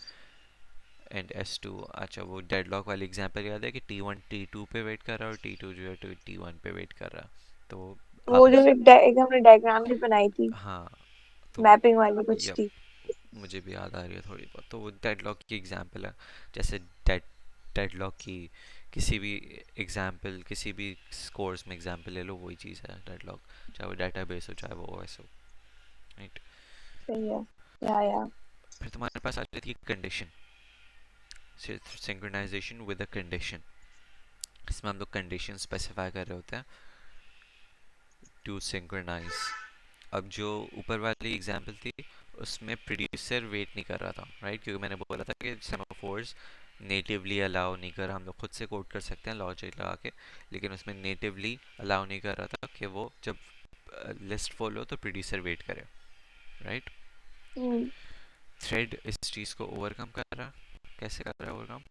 and S2। अच्छा, वो deadlock वाली example याद है कि T1 T2 पे wait कर रहा है और T2 जो है T1 पे वेट कर रहा है। तो वो जो आपस, एक हमने डायग्राम भी बनाई थी, हाँ, तो मैपिंग वाली कुछ यप, थी। मुझे भी याद आ रही है थोड़ी बहुत। तो वो डेडलॉक की एग्जांपल है। जैसे डेडलॉक की किसी भी एग्जांपल, किसी भी कोर्स में एग्जांपल ले लो, वही चीज़ है डेडलॉक, चाहे वो डेटाबेस हो चाहे वो ओएस हो, राइट। सही है। या फिर तुम्हारे पास आ जाती है condition, synchronization with a condition. इसमें हम लोग कंडीशन स्पेसिफाई कर रहे होते हैं टू सिंक्रोनाइज। अब जो ऊपर वाली एग्जांपल थी उसमें प्रोड्यूसर वेट नहीं कर रहा था, राइट, क्योंकि मैंने बोला था कि सेमाफोर्स नेटिवली अलाउ नहीं कर, हम लोग खुद से कोड कर सकते हैं लॉजिक लगा के, लेकिन उसमें नेटिवली अलाउ नहीं कर रहा था कि वो जब लिस्ट फॉलो हो तो प्रोड्यूसर वेट करे, राइट। थ्रेड इस चीज़ को ओवरकम कर रहा, कैसे कर रहा है ओवरकम,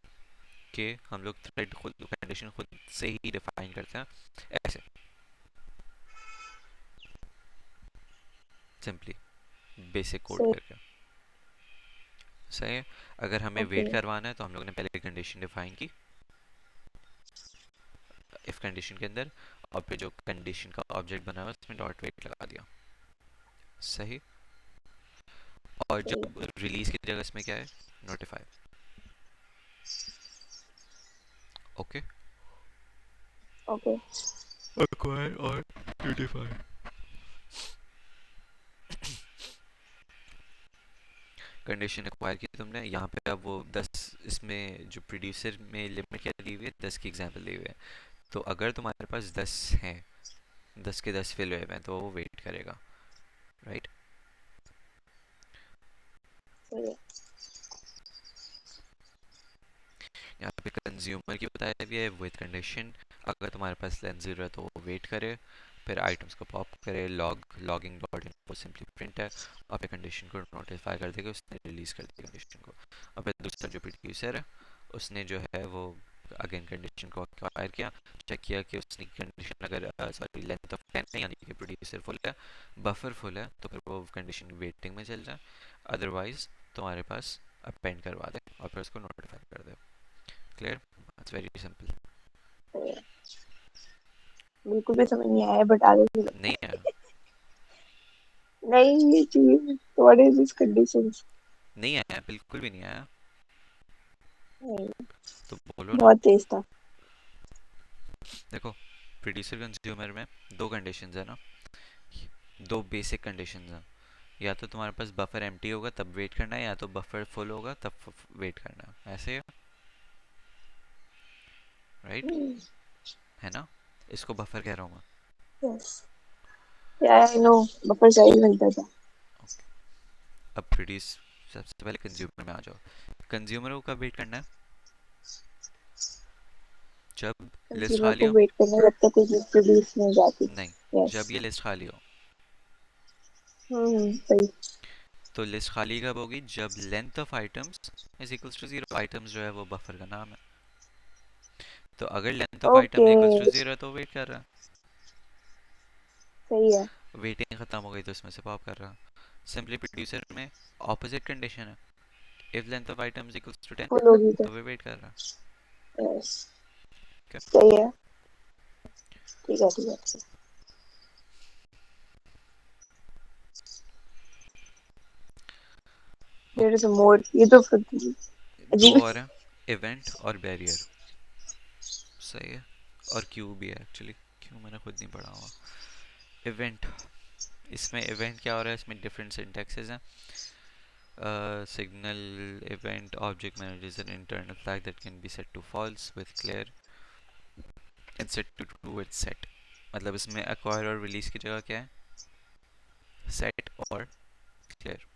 कि हम लोग थ्रेड खुद कंडीशन खुद से ही डिफाइन करते हैं, ऐसे सिंपली बेसिक कोड सही। करके। सही है। अगर हमें ओके। वेट करवाना है तो हम लोग ने पहले कंडीशन डिफाइन की इफ कंडीशन के अंदर, और फिर जो कंडीशन का ऑब्जेक्ट बना हुआ है उसमें डॉट वेट लगा दिया। सही। और सही है। जब रिलीज की जगह इसमें क्या है, नोटिफाई। Okay, okay. एक्वायर और नोटिफाई। कंडीशन एक्वायर की तुमने यहाँ पे, अब वो 10, इसमें जो प्रोड्यूसर में लिमिट क्या दी हुई है, 10 की एग्जांपल दी हुई है। तो अगर तुम्हारे पास 10 हैं, 10 के 10 फिल हुए हैं तो वो वेट करेगा, राइट। सही है। यहाँ पे कंज्यूमर की बताया भी है विद कंडीशन, अगर तुम्हारे पास लेंथ 0 है तो वो वेट करे, फिर आइटम्स को पॉप करे, logging dot input simply print है और फिर कंडीशन को नोटिफाई कर देगा, उसने रिलीज कर दी कंडीशन को। और फिर दूसरा जो प्रोड्यूसर है उसने जो है वो अगेन कंडीशन को एक्वायर किया, चेक किया कि उसने कंडीशन अगर सॉरी लेंथ ऑफ 10 है यानी कि प्रोड्यूसर फुल है, बफर फुल है, तो फिर वो कंडीशन वेटिंग में चल जाए, अदरवाइज तुम्हारे पास अपेंड करवा दे और फिर उसको नोटिफाई कर दे। क्लियर? It's very simple. बिल्कुल भी समझ नहीं आया, बट आगे भी नहीं है? नहीं ये चीज व्हाट इज दिस कंडीशंस। नहीं आया, बिल्कुल भी नहीं आया? नहीं, तो बोलो ना। बहुत तेज था। देखो, प्रोड्यूसर कंज्यूमर में दो कंडीशंस है ना, दो बेसिक कंडीशंस हैं। या तो तुम्हारे पास बफर एम्प्टी होगा तब वेट करना है, या तो बफर फुल होगा तब वेट करना है, ऐसे है, राइट? है ना? इसको बफर कह रहा हूँ मैं। यस, या आई नो, बफर साइज मिलता था। Okay. अब प्रोड्यूस सबसे पहले कंज्यूमर में आ जाओ। कंज्यूमर को कब वेट करना है? जब लिस्ट कंज्यूमर खाली को हो। वेट करना जब तक कोई चीज प्रोड्यूस नहीं हो जाती। नहीं, यस। जब ये लिस्ट खाली हो। सही। तो लिस्ट खाली कब होगी? जब length of items is equals to 0। Items जो है वो बफर का नाम है, तो अगर length of okay, item equals to 0 है तो वेट कर रहा सही है। है, वेटिंग खत्म हो गई तो इसमें से पॉप कर रहा है। सिंपली प्रोड्यूसर में ऑपोजिट कंडीशन है, if length of item is equals to 10 full होगी तो। तो वे वेट कर रहा है। यस, क्या? सही है। ठीक है, ठीक है, ठीक है। देयर इज मोर, ये तो फिर दो अजीब। और हैं, इवेंट और बैरियर। सही है, और क्यू भी है एक्चुअली, क्यू मैंने खुद नहीं पढ़ा हुआ। इवेंट, इसमें इवेंट क्या हो रहा है, इसमें डिफरेंट सिंटैक्सेस हैं। Signal event object managers an internal flag that can be set to false with clear and set to true with set. मतलब इसमें एक्वायर और रिलीज की जगह क्या है? सेट और क्लियर।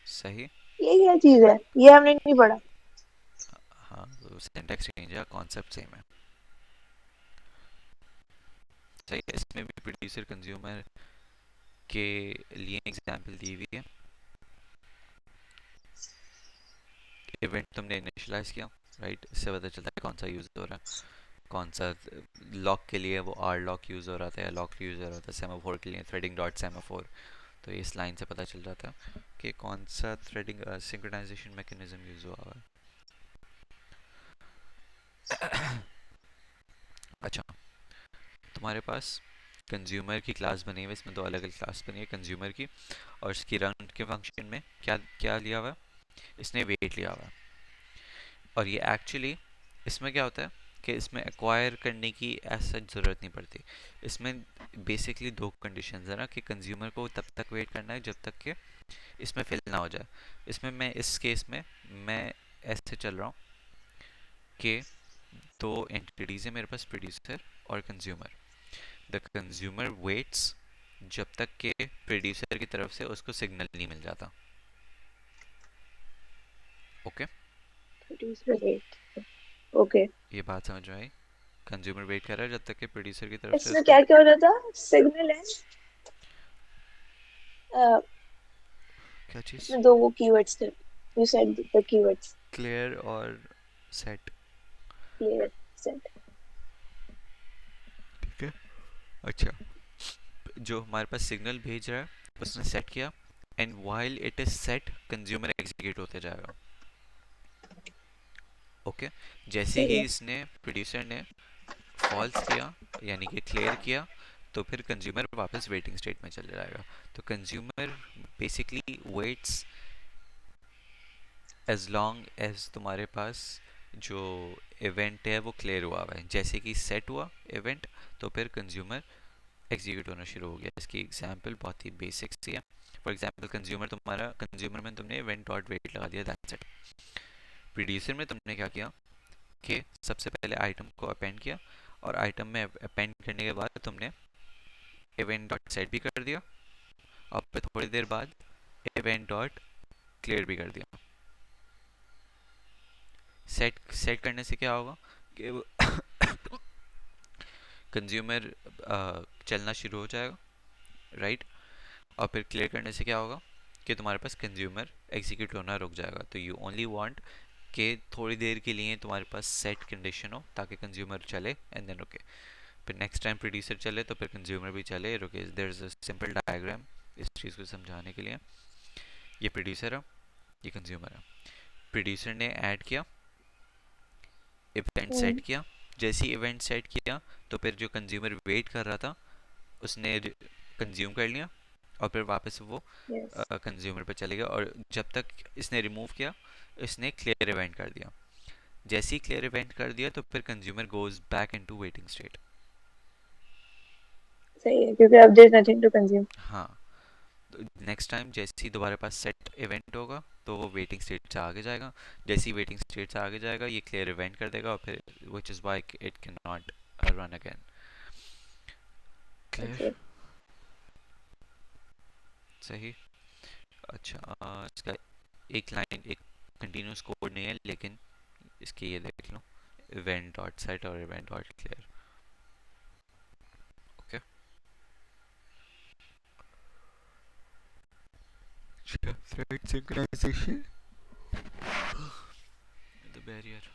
सही। ये क्या चीज है, ये हमने नहीं पढ़ा। हाँ, तो सिंटैक्स चेंज है, कॉन्सेप्ट सेम है। सही है, इसमें भी प्रोड्यूसर कंज्यूमर के लिए एग्जांपल दी हुई है। इवेंट तुमने इनिशियलाइज किया, राइट? इससे पता चलता है कौन सा यूज़ हो रहा है, कौन सा लॉक के लिए वो आर लॉक यूज़ हो रहा था या लॉक यूज़ हो रहा था, सेमाफोर के लिए थ्रेडिंग डॉट सेमाफोर। तो इस लाइन से पता चल जाता है कि कौन सा थ्रेडिंग सिंक्रोनाइजेशन मैकेनिज्म यूज़ हुआ हुआ है। अच्छा, तुम्हारे पास कंज्यूमर की क्लास बनी हुई है, इसमें दो अलग अलग क्लास बनी है कंज्यूमर की, और इसकी रन के फंक्शन में क्या क्या लिया हुआ है? इसने वेट लिया हुआ है। और ये एक्चुअली इसमें क्या होता है कि इसमें एक्वायर करने की ऐसा ज़रूरत नहीं पड़ती। इसमें बेसिकली दो कंडीशंस है ना, कि कंज्यूमर को तब तक वेट करना है जब तक कि इसमें फिल ना हो जाए। इसमें मैं इस केस में मैं ऐसे चल रहा हूँ कि दो एंटिटीज़ है मेरे पास, प्रोड्यूसर और कंज्यूमर। द कंज्यूमर वेट्स जब तक के प्रोड्यूसर की तरफ से उसको सिग्नल नहीं मिल जाता। ओके? ओके, ये बात समझ में आई? कंज्यूमर वेट कर रहा है जब तक कि प्रोड्यूसर की तरफ से इसमें उसको क्या क्या होता था, सिग्नल है। क्या चीज़? इसमें दो वो कीवर्ड्स थे, you said the keywords. Clear और सेट। Clear, set. ठीक है। अच्छा, जो हमारे पास सिग्नल भेज रहा है उसने सेट किया, and while it is set consumer execute होते जाएगा। ओके? जैसे सही ही है। इसने प्रोड्यूसर ने फॉल्स किया यानी कि क्लियर किया, तो फिर कंज्यूमर वापस वेटिंग स्टेट में चले जाएगा। तो consumer basically waits as long as तुम्हारे पास जो इवेंट है वो क्लियर हुआ हुआ है। जैसे कि सेट हुआ इवेंट, तो फिर कंज्यूमर एग्जीक्यूट होना शुरू हो गया। इसकी एग्जांपल बहुत ही बेसिक सी है। फॉर एग्जांपल कंज्यूमर तुम्हारा, कंज्यूमर में तुमने इवेंट डॉट वेट लगा दिया, दैट्स इट। प्रोड्यूसर में तुमने क्या किया कि सबसे पहले आइटम को अपेंड किया, और आइटम में अपेंड करने के बाद तुमने इवेंट डॉट सेट भी कर दिया, और फिर थोड़ी देर बाद इवेंट डॉट क्लियर भी कर दिया। सेट सेट करने से क्या होगा कि कंज्यूमर चलना शुरू हो जाएगा, राइट? और फिर क्लियर करने से क्या होगा कि तुम्हारे पास कंज्यूमर एग्जीक्यूट होना रुक जाएगा। तो यू ओनली वांट कि थोड़ी देर के लिए तुम्हारे पास सेट कंडीशन हो ताकि कंज्यूमर चले एंड देन रुके। फिर नेक्स्ट टाइम प्रोड्यूसर चले तो फिर कंज्यूमर भी चले रुके। There is a simple diagram इस चीज़ को समझाने के लिए। ये प्रोड्यूसर है, ये कंज्यूमर है। प्रोड्यूसर ने ऐड किया, इवेंट सेट किया। जैसे ही इवेंट सेट किया तो फिर जो कंज्यूमर वेट कर रहा था उसने कंज्यूम कर लिया और फिर वापस वो यस। कंज्यूमर पे चले गया। और जब तक इसने रिमूव किया इसने क्लियर इवेंट कर दिया। जैसे ही क्लियर इवेंट कर दिया तो फिर consumer goes back into waiting state. सही है, क्योंकि अब there is nothing to consume. हाँ, तो नेक्स्ट टाइम जैसे ही दोबारा पास सेट इवेंट होगा तो वो वेटिंग स्टेट से आगे जाएगा। जैसे ही वेटिंग स्टेट से आगे जाएगा ये क्लियर इवेंट कर देगा और फिर which is why it can not run again. Clear? Okay. सही। अच्छा, इसका एक लाइन, एक कंटिन्यूस कोड नहीं है लेकिन इसके ये देख लो, इवेंट डॉट सेट और event dot clear. Okay, thread synchronization the barrier.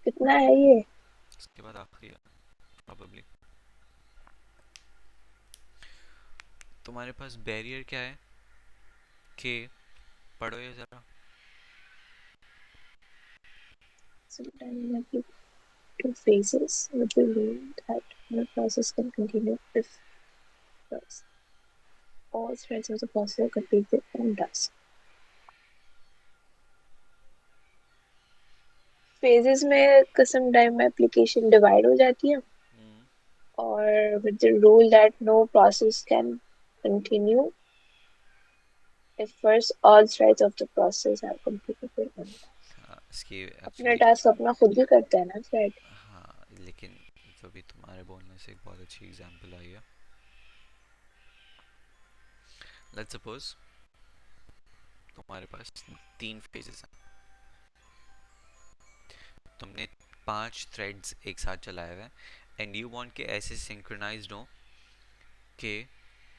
कितना है ये? इसके बाद आखिरी है प्रॉब्ली। तुम्हारे पास बैरियर क्या है कि पढ़ो ये जरा। Sometimes we have two phases with the rule that the process can continue if first all threads of the processor complete their own task. Phases में some time application divide हो जाती है, और with the rule that no process can continue if first all threads of the process have completed their own task. हाँ, इसकी अपना actually task अपना खुद ही करता है ना थ्रेड। हाँ, लेकिन तो भी तुम्हारे बोलने से एक बहुत अच्छी एग्जांपल आई है। लेट्स सपोज तुम्हारे पास 3 फेजेस हैं, तुमने 5 थ्रेड्स एक साथ चलाए हुए हैं एंड यू वांट के ऐसे सिंक्रोनाइज्ड हो कि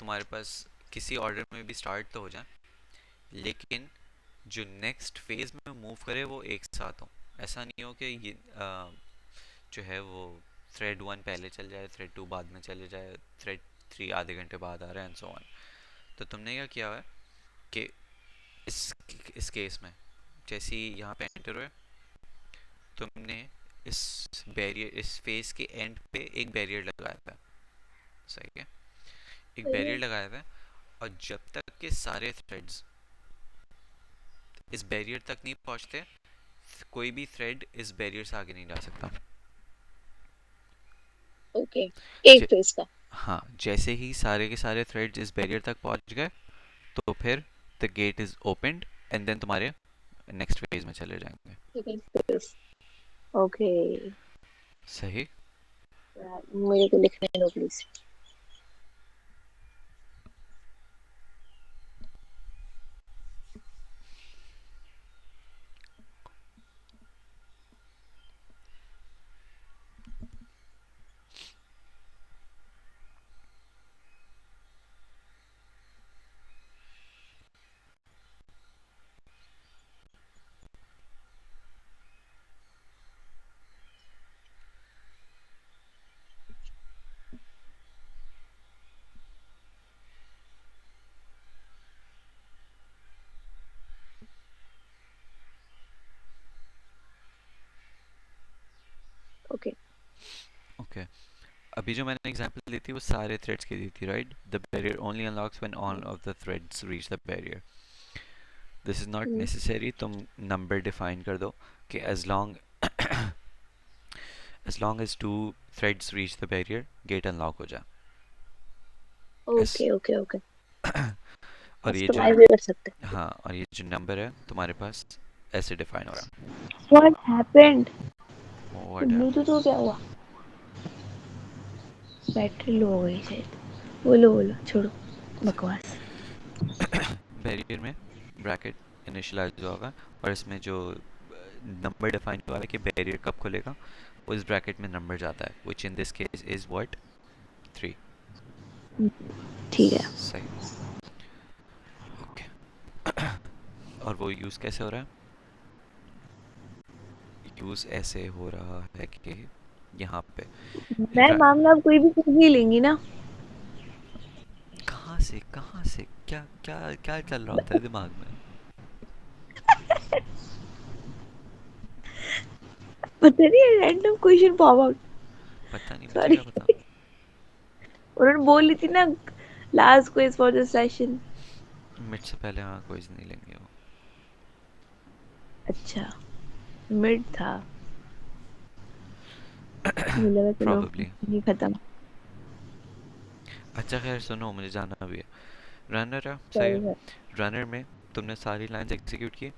तुम्हारे पास किसी ऑर्डर में भी स्टार्ट तो हो जाए लेकिन जो नेक्स्ट फेज में मूव करे वो एक साथ हो। ऐसा नहीं हो कि ये जो है वो थ्रेड 1 पहले चल जाए, थ्रेड 2 बाद में चले जाए, थ्रेड 3 आधे घंटे बाद आ रहा है एंड सो ऑन। तो तुमने क्या किया हुआ है कि इस केस में जैसे ही यहाँ पे एंटर हुए तुमने इस बैरियर, इस फेज के एंड पे एक बैरियर लगाया था, सही है? एक बैरियर लगाया था और जब तक के सारे थ्रेड्स इस बैरियर तक नहीं पहुंचते कोई भी थ्रेड इस बैरियर से आगे नहीं जा सकता। ओके, एक फेज का। हाँ, जैसे ही सारे के सारे थ्रेड्स इस बैरियर तक पहुंच गए तो फिर the gate is opened and then तुम्हारे नेक्स्ट फेज में चले जाएंगे। Second phase. ओके, सही। मुझे तो लिखने दो प्लीज। ओके ओके, अभी जो मैंने एग्जांपल दी थी वो सारे थ्रेड्स की दी थी, right? The barrier only unlocks when all of the threads reach the barrier. This is not necessary, तुम नंबर डिफाइन कर दो कि as long as 2 threads reach the barrier gate unlock हो जाए। ओके ओके ओके, और ये जो customise भी कर सकते हैं। हाँ, और ये जो नंबर है तुम्हारे पास ऐसे डिफाइन हो रहा व्हाट हैपेंड? है। व्हाट है? ब्लूटूथ को क्या हुआ? बैटरी लो हो गई शायद। बोलो बोलो, छोड़ो बकवास। बैरियर में ब्रैकेट इनिशियलाइज होगा और इसमें जो नंबर डिफाइन हुआ है कि बैरियर कब खुलेगा उस ब्रैकेट में नंबर जाता है, which in this case is what, 3। ठीक है। सही। ओके। और वो यूज़ कैसे हो रहा है? यूज़ ऐसे हो रहा है कि यहाँ पे मैं रा- मामला आप कोई भी कुछ भी लेंगी ना। कहाँ से क्या क्या क्या चल रहा होता है दिमाग में? पता नहीं, रैंडम क्वेश्चन पॉप आउट। पता नहीं, मुझे सॉरी। क्या पता। उन्होंने बोल ली थी ना, last quiz for the session. Mid से पहले हाँ कोई नहीं लेंगे वो। अच्छा, मिड था। मुझे लगा चलो प्रॉबेबली। ये खत्म। अच्छा खैर सुनो, मुझे जाना भी है। रनर है, सही है। Sorry sir. रनर में तुमने सारी लाइंस एग्जीक्यूट की।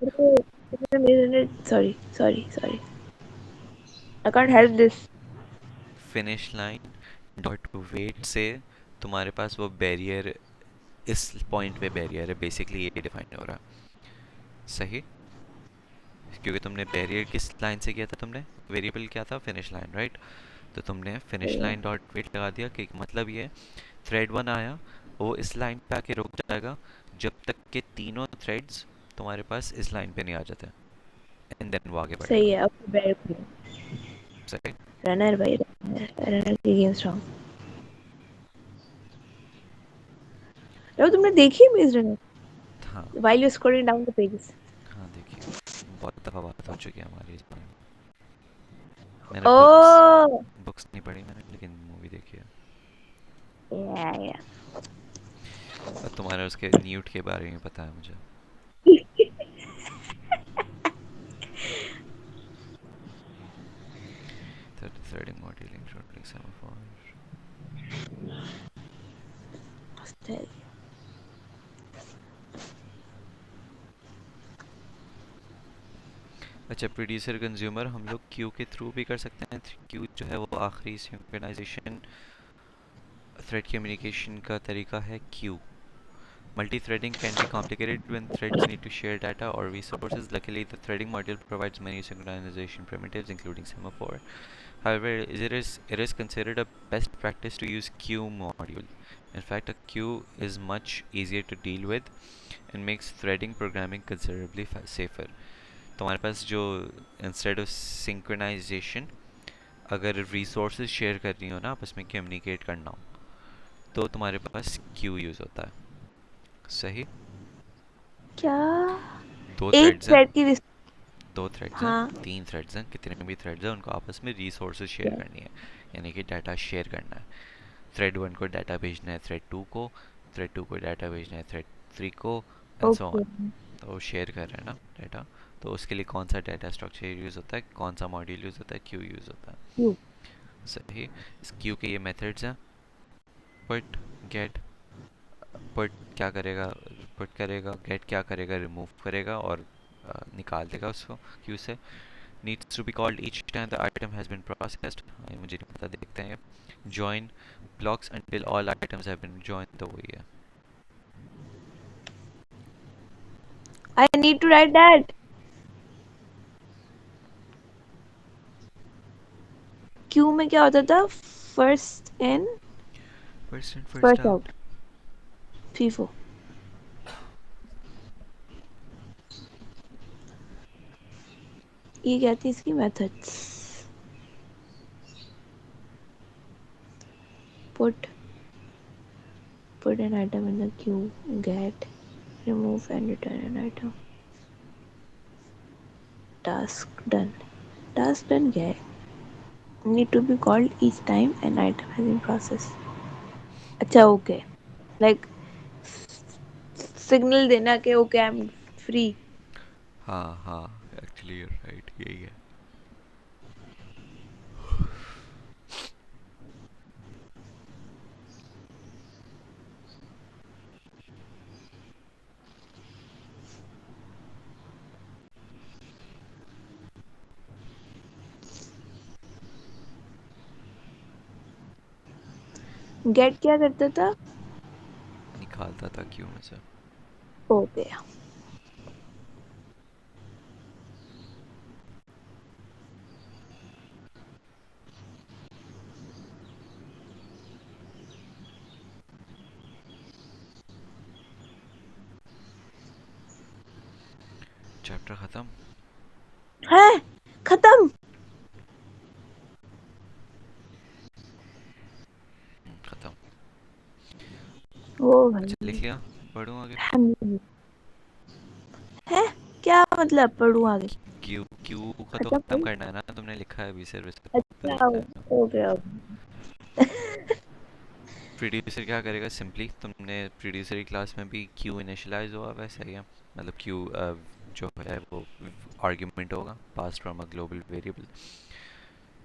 Sorry sorry sorry, I can't help this. Finish line dot wait से तुम्हारे पास वो बैरियर, इस पॉइंट पे बैरियर है, बेसिकली ये डिफाइन हो रहा है। सही। क्योंकि तुमने बैरियर किस लाइन से किया था, तुमने वेरिएबल क्या था, फिनिश लाइन, राइट? तो तुमने फिनिश लाइन डॉट वेट लगा दिया कि मतलब ये थ्रेड 1 आया, वो इस लाइन पे आके रुक जाएगा जब तक के तीनों थ्रेड्स तुम्हारे पास इस लाइन पे नहीं आ जाते, एंड देन वो आगे सही बढ़ेगा। है। अब बैठ सही। रनर भाई, रनर के अगेंस्ट रॉन्ग। रहो, तुमने देखी मेज रनर हाँ। While you scrolling down the pages? हाँ देखिए, बहुत दफ़ा बात हो चुकी है हमारी इस बारे में। मैंने बुक्स ओह बुक्स नहीं पढ़ी मैंने, लेकिन मूवी देखी है। या और तुम्हारे उसके न्यूट के बारे में पता है मुझे। थ्रेडिंग मॉडलिंग शॉर्टलिंग सेमाफोर। अच्छा, प्रोड्यूसर कंज्यूमर हम लोग क्यू के थ्रू भी कर सकते हैं। क्यू जो है वो आखिरी सिंक्रोनाइजेशन थ्रेड कम्युनिकेशन का तरीका है Q. Multi-threading can be complicated when threads need to share data or resources. Luckily, the threading module provides many synchronization primitives, including semaphore. However, it is considered a best practice to use queue module. In fact, a queue is much easier to deal with and makes threading programming considerably safer. तुम्हारे पास जो instead of synchronisation, अगर resources share कर रही हो ना, आपस में कम्युनिकेट करना हो, तो तुम्हारे पास क्यू यूज़ होता है। सही। क्या? दो एक थ्रेड्स हैं, थ्रेड की दो थ्रेड्स हैं, हाँ। तीन थ्रेड्स हैं, कितने भी थ्रेड्स हैं, उनको आपस में रिसोर्सेज शेयर करनी है, यानी कि डाटा शेयर करना है। थ्रेड 1 को डाटा भेजना है थ्रेड 2 को, थ्रेड 2 को डाटा भेजना है थ्रेड 3 को, एंड सो ओके। ऑन। तो वो शेयर कर रहे हैं ना डाटा। तो उसके लिए कौन सा डाटा स्ट्रक्चर यूज़ होता है, कौन सा मॉड्यूल यूज़ होता है, क्यू यूज़ होता है। क्यू। सही। इस क्यू के ये मेथड्स हैं, पुट, गेट। पुट क्या करेगा, पुट करेगा, गेट क्या करेगा, रिमूव करेगा और निकाल देगा उसको क्यू से। needs to be called each time the item has been processed. मुझे नहीं पता, देखते हैं। join blocks until all items have been joined, तो वही है। I need to write that. Queue में क्या होता था? First in first in first first out। Out, FIFO. ये क्या थी इसकी methods? Put an item in the queue, get, remove and return an item. Task done get need to be called each time an item has been processed. अच्छा okay, like signal देना कि okay I am free. हाँ हाँ, actually you're right, यही है। Gate क्या करता था? निकालता था क्यू में से। ओके। चैप्टर खत्म। है खत्म। खत्म। ओ अच्छा भाई। लिख लिया, पढ़ूँ आगे। है क्या मतलब पढ़ूं आगे? क्यू क्यू का तो खत्म खत्म भाई। करना है ना, तुमने लिखा है अभी, सर्विस पे अच्छा लिखा है। हो गया। प्रोड्यूसर क्या करेगा, सिंपली तुमने प्रोड्यूसर की क्लास में भी क्यू इनिशियलाइज हुआ वैसा ही है, मतलब क्यू जो है वो आर्ग्यूमेंट होगा पास फ्रॉम अ ग्लोबल वेरिएबल।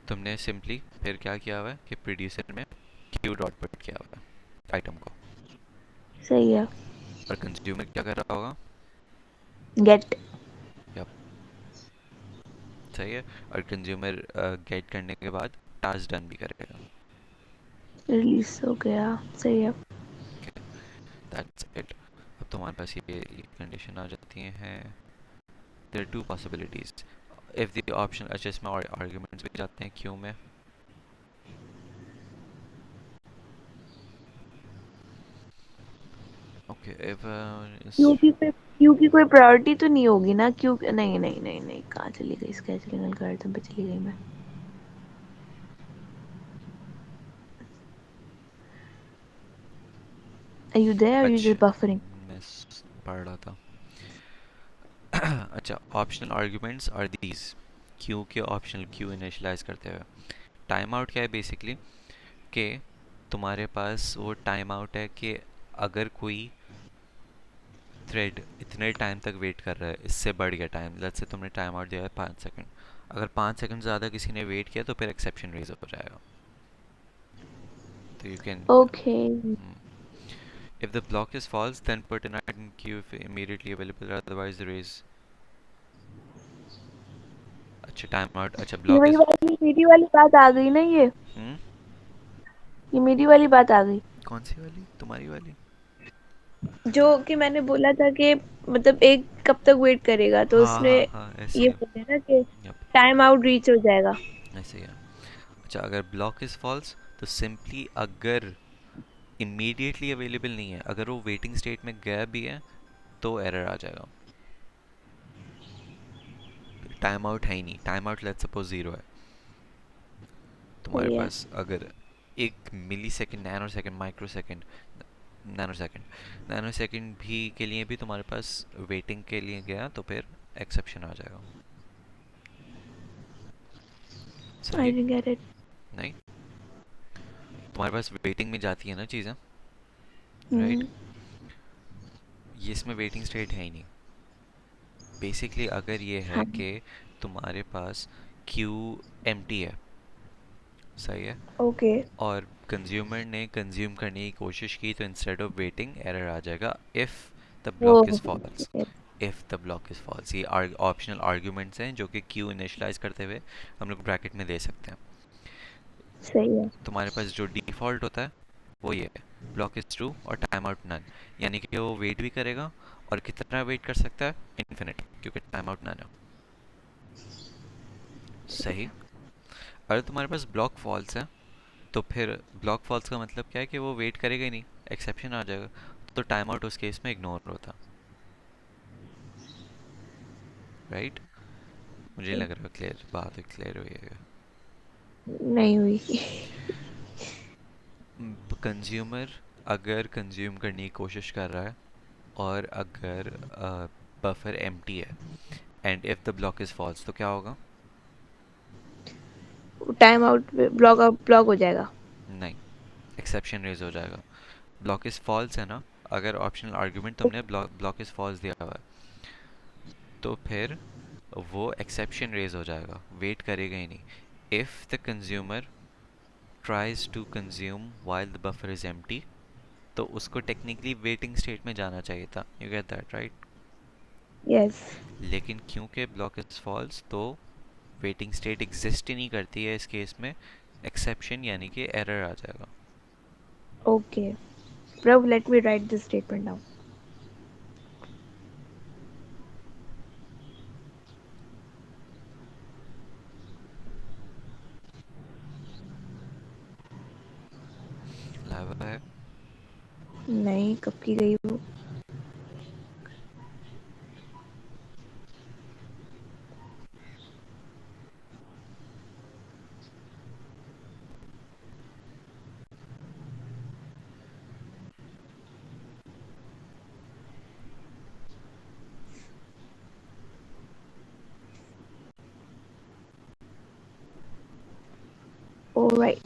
तुमने सिंपली फिर क्या किया हुआ है कि प्रोड्यूसर में क्यू डॉट पुट किया हुआ है आइटम को, सही है। और कंज्यूमर क्या कर रहा होगा, गेट। या सही है, और कंज्यूमर गेट करने के बाद टास्क डन भी करेगा। रिलीज हो गया। सही है। Okay, that's it. अब तुम्हारे पास ये कंडीशन आ जाती हैं। There are two possibilities if the option, अच्छा इसमें और आर्ग्यूमेंट्स भी जाते हैं क्यू में। ओके इफ क्यू की कोई प्रायोरिटी तो नहीं होगी ना? क्यू नहीं नहीं नहीं नहीं, कहाँ चली गई? स्केजुअलिंग एल्गोरिथम पे चली गई मैं। Are you there or are you just अच्छा buffering? मैं पढ़ रहा था। अच्छा, optional arguments are these, queue के ऑप्शनल क्यू इनिशियलाइज करते हुए। टाइम आउट क्या है बेसिकली, कि तुम्हारे पास वो टाइम आउट है कि अगर कोई थ्रेड इतने टाइम तक वेट कर रहा है, इससे बढ़ गया टाइम, लेट्स से तुमने टाइम आउट दिया है 5 सेकंड, अगर 5 सेकंड ज़्यादा किसी ने वेट किया तो फिर एक्सेप्शन रेज हो जाएगा। तो you can, Okay. if the block is false then put an item queue if immediately available, otherwise the raise। अच्छा टाइम आउट, अच्छा ये ब्लॉक वही इज, वाली मेरी वाली बात आ गई ना हम्म, ये मेरी वाली बात आ गई। कौन सी वाली, तुम्हारी वाली? जो कि मैंने बोला था कि मतलब एक कब तक वेट करेगा, तो हाँ उसने हाँ हाँ, ऐसे ये ही है। बोला ना कि यप, टाइम आउट रीच हो जाएगा। ऐसे ही है। अच्छा अगर ब्लॉक इज फॉल्स तो सिंपली अगर इमीडिएटली अवेलेबल नहीं है, अगर वो वेटिंग स्टेट में गया भी है तो एरर आ जाएगा। टाइम आउट है ही नहीं, time out let's suppose zero है, तुम्हारे सही है। पास अगर 1 millisecond, nanosecond, microsecond, nanosecond, nanosecond भी के लिए भी तुम्हारे पास वेटिंग के लिए गया तो फिर एक्सेप्शन आ जाएगा। आई सही, डिडंट गेट इट। नहीं तुम्हारे पास वेटिंग में जाती है ना चीज़ें, राइट, हम्म। ये इसमें वेटिंग स्टेट है ही नहीं। बेसिकली अगर ये है हाँ। कि तुम्हारे पास क्यू एम्प्टी है, सही है, ओके। और कंज्यूमर ने कंज्यूम करने की कोशिश की तो इंस्टेड ऑफ वेटिंग एरर आ जाएगा if the O block is false. If the block is false, ये ऑप्शनल आर्ग्यूमेंट्स हैं जो कि क्यू इनिशलाइज करते हुए हम लोग ब्रैकेट में दे सकते हैं। सही है। तुम्हारे पास जो डिफ़ॉल्ट होता है वो ये है, ब्लॉक इज़ ट्रू और टाइम आउट नन, यानी कि वो वेट भी करेगा, और कितना वेट कर सकता है, इन्फिनिट, क्योंकि टाइम आउट नन है। सही। अगर तुम्हारे पास ब्लॉक फॉल्स है तो फिर ब्लॉक फॉल्स का मतलब क्या है कि वो वेट करेगा ही नहीं, एक्सेप्शन आ जाएगा, तो टाइम आउट उस केस में इग्नोर होता, राइट। मुझे नहीं लग रहा क्लियर, बात क्लियर हुई है। नहीं हुई। कंज्यूमर अगर कंज्यूम करने की कोशिश कर रहा है और अगर बफर एम्प्टी है and if the block is false तो क्या होगा, टाइम आउट ब्लॉक हो जाएगा। नहीं, एक्सेप्शन रेज हो जाएगा। ब्लॉक इज फॉल्स है ना, अगर ऑप्शनल आर्ग्यूमेंट तुमने ब्लॉक इज फॉल्स दिया हुआ है तो फिर वो एक्सेप्शन रेज हो जाएगा, वेट करेगा ही नहीं। If the consumer tries to consume while the buffer is empty तो उसको टेक्निकली वेटिंग स्टेट में जाना चाहिए था, you get that right. Yes. लेकिन क्योंकि ब्लॉक इज फॉल्स तो वेटिंग स्टेट एग्जिस्ट ही नहीं करती है इस केस में, एक्सेप्शन यानी कि एरर आ जाएगा। Okay. Prabh, let me write this statement down. लावा है, नहीं, कब की गई वो? Alright.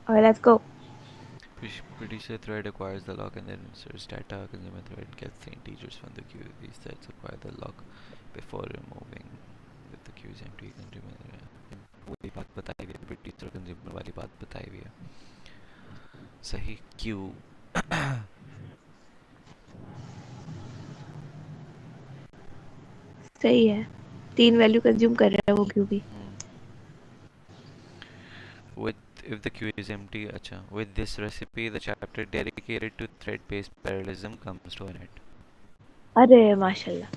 Alright, let's go. Producer thread acquires the lock and then inserts data. Consumer thread gets the integers from the queue. These threads acquire the lock before removing. If the queue is empty, consumer वही बात बताई हुई है, producer consumer वाली बात बताई हुई है. सही queue. सही है. 3 वैल्यू कंज्यूम कर रहा है वो क्यों भी. With if the queue is empty, अच्छा. With this recipe, the chapter dedicated to thread-based parallelism comes to an end. अरे माशाल्लाह.